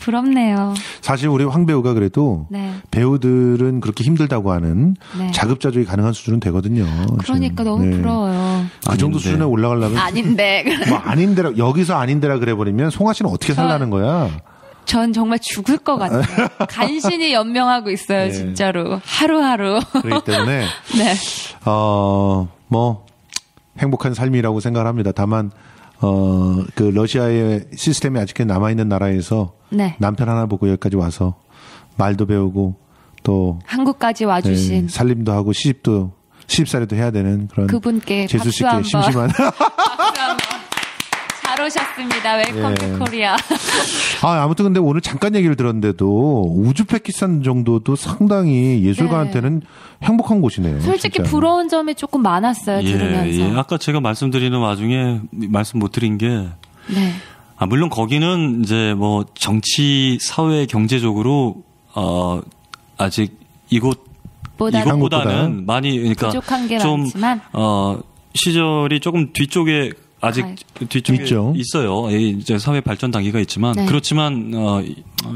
부럽네요. 사실 우리 황 배우가 그래도 네. 배우들은 그렇게 힘들다고 하는 네. 자급자족이 가능한 수준은 되거든요. 그러니까 너무 네. 부러워요. 그 정도 수준에 올라가려면 아닌데. 뭐 아닌데라 여기서 아닌데라 그래버리면 송아 씨는 어떻게 살라는 거야? 전 정말 죽을 것 같아요. 간신히 연명하고 있어요, 네. 진짜로. 하루하루. 그렇기 때문에 네. 뭐 행복한 삶이라고 생각을 합니다. 다만 그 러시아의 시스템이 아직 남아있는 나라에서 네. 남편 하나 보고 여기까지 와서 말도 배우고 또 한국까지 와주신 살림도 하고 시집살이도 해야 되는 그런 그분께 재수 박수 씨께 한번. 심심한 잘 오셨습니다. 웰컴 투 코리아. 아무튼 근데 오늘 잠깐 얘기를 들었는데도 우즈베키스탄 정도도 상당히 예술가한테는 행복한 곳이네요. 솔직히 진짜. 부러운 점이 조금 많았어요. 들으면서. 아까 제가 말씀드리는 와중에 말씀 못 드린 게 네. 물론 거기는 이제 뭐 정치, 사회, 경제적으로 아직 이곳보다는 많이 그러니까 부족한 게 좀 많지만 시절이 조금 뒤쪽에 아직 뒤쪽에 있죠. 있어요. 이제 사회 발전 단계가 있지만 네. 그렇지만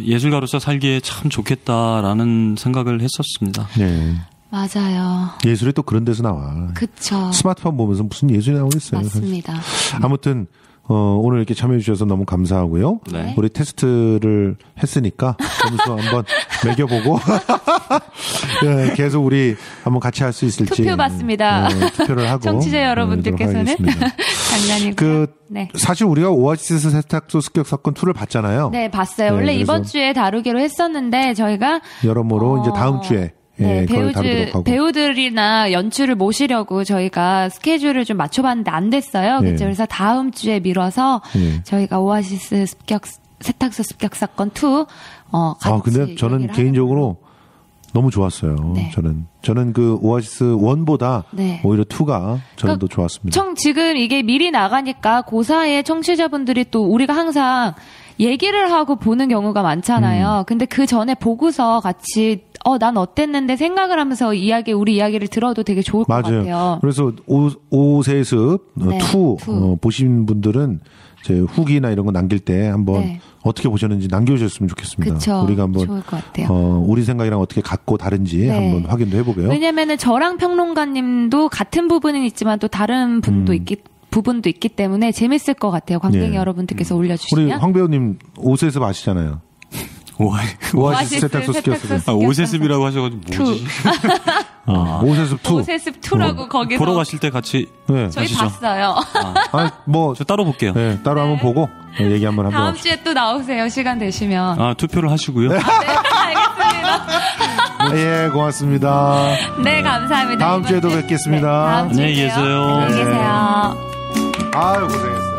예술가로서 살기에 참 좋겠다라는 생각을 했었습니다. 네. 맞아요. 예술이 또 그런 데서 나와. 그쵸. 스마트폰 보면서 무슨 예술이 나오겠어요. 맞습니다. 사실. 아무튼 오늘 이렇게 참여해 주셔서 너무 감사하고요. 네. 우리 테스트를 했으니까 점수 한번 매겨보고 네, 계속 우리 한번 같이 할 수 있을지 투표 받습니다. 투표를 하고 청취자 여러분들께서는 장난이고요. 네. 사실 우리가 오아시스 세탁소 습격 사건 2를 봤잖아요. 네, 봤어요. 네, 원래 이번 그래서 주에 다루기로 했었는데 저희가 여러모로 이제 다음 주에 네, 그걸 다루도록 하고. 배우들이나 연출을 모시려고 저희가 스케줄을 좀 맞춰봤는데 안 됐어요. 네. 그래서 다음 주에 미뤄서 네. 저희가 오아시스 세탁소 습격 사건 2 같이 근데 저는 얘기를 개인적으로 너무 좋았어요. 네. 저는 그 오아시스 1보다 네. 오히려 2가 저는 그러니까 더 좋았습니다. 지금 이게 미리 나가니까 고사의 청취자분들이 또 우리가 항상 얘기를 하고 보는 경우가 많잖아요. 근데 그 전에 보고서 같이 난 어땠는데 생각을 하면서 우리 이야기를 들어도 되게 좋을 것 같아요. 그래서 오세습 네, 2 보신 분들은 제 후기나 이런 거 남길 때 한번 네. 어떻게 보셨는지 남겨주셨으면 좋겠습니다. 그쵸. 우리가 한번 좋을 것 같아요. 우리 생각이랑 어떻게 같고 다른지 네. 한번 확인도 해보고요. 왜냐면은 저랑 평론가님도 같은 부분은 있지만 또 다른 부분도 있기 때문에 재밌을 것 같아요. 관객 네. 여러분들께서 우리 올려주시면. 황 배우님 오세습 아시잖아요. 오아시스 세탁소 습격사. 오세습이라고 하셔가지고 뭐지? 오세습 2. 오세습 2라고 거기서 보러 가실 때 같이 네. 저희 가시죠. 봤어요. 저 따로 볼게요. 네, 따로 한번 보고 얘기 한번 다음 합시다. 주에 또 나오세요. 시간 되시면. 투표를 하시고요. 네, 알겠습니다. 예, 고맙습니다. 네, 감사합니다. 다음 주에도 뵙겠습니다. 네, 다음 주에 안녕히 봬요. 계세요. 안녕히 계세요. 아유, 고생했어.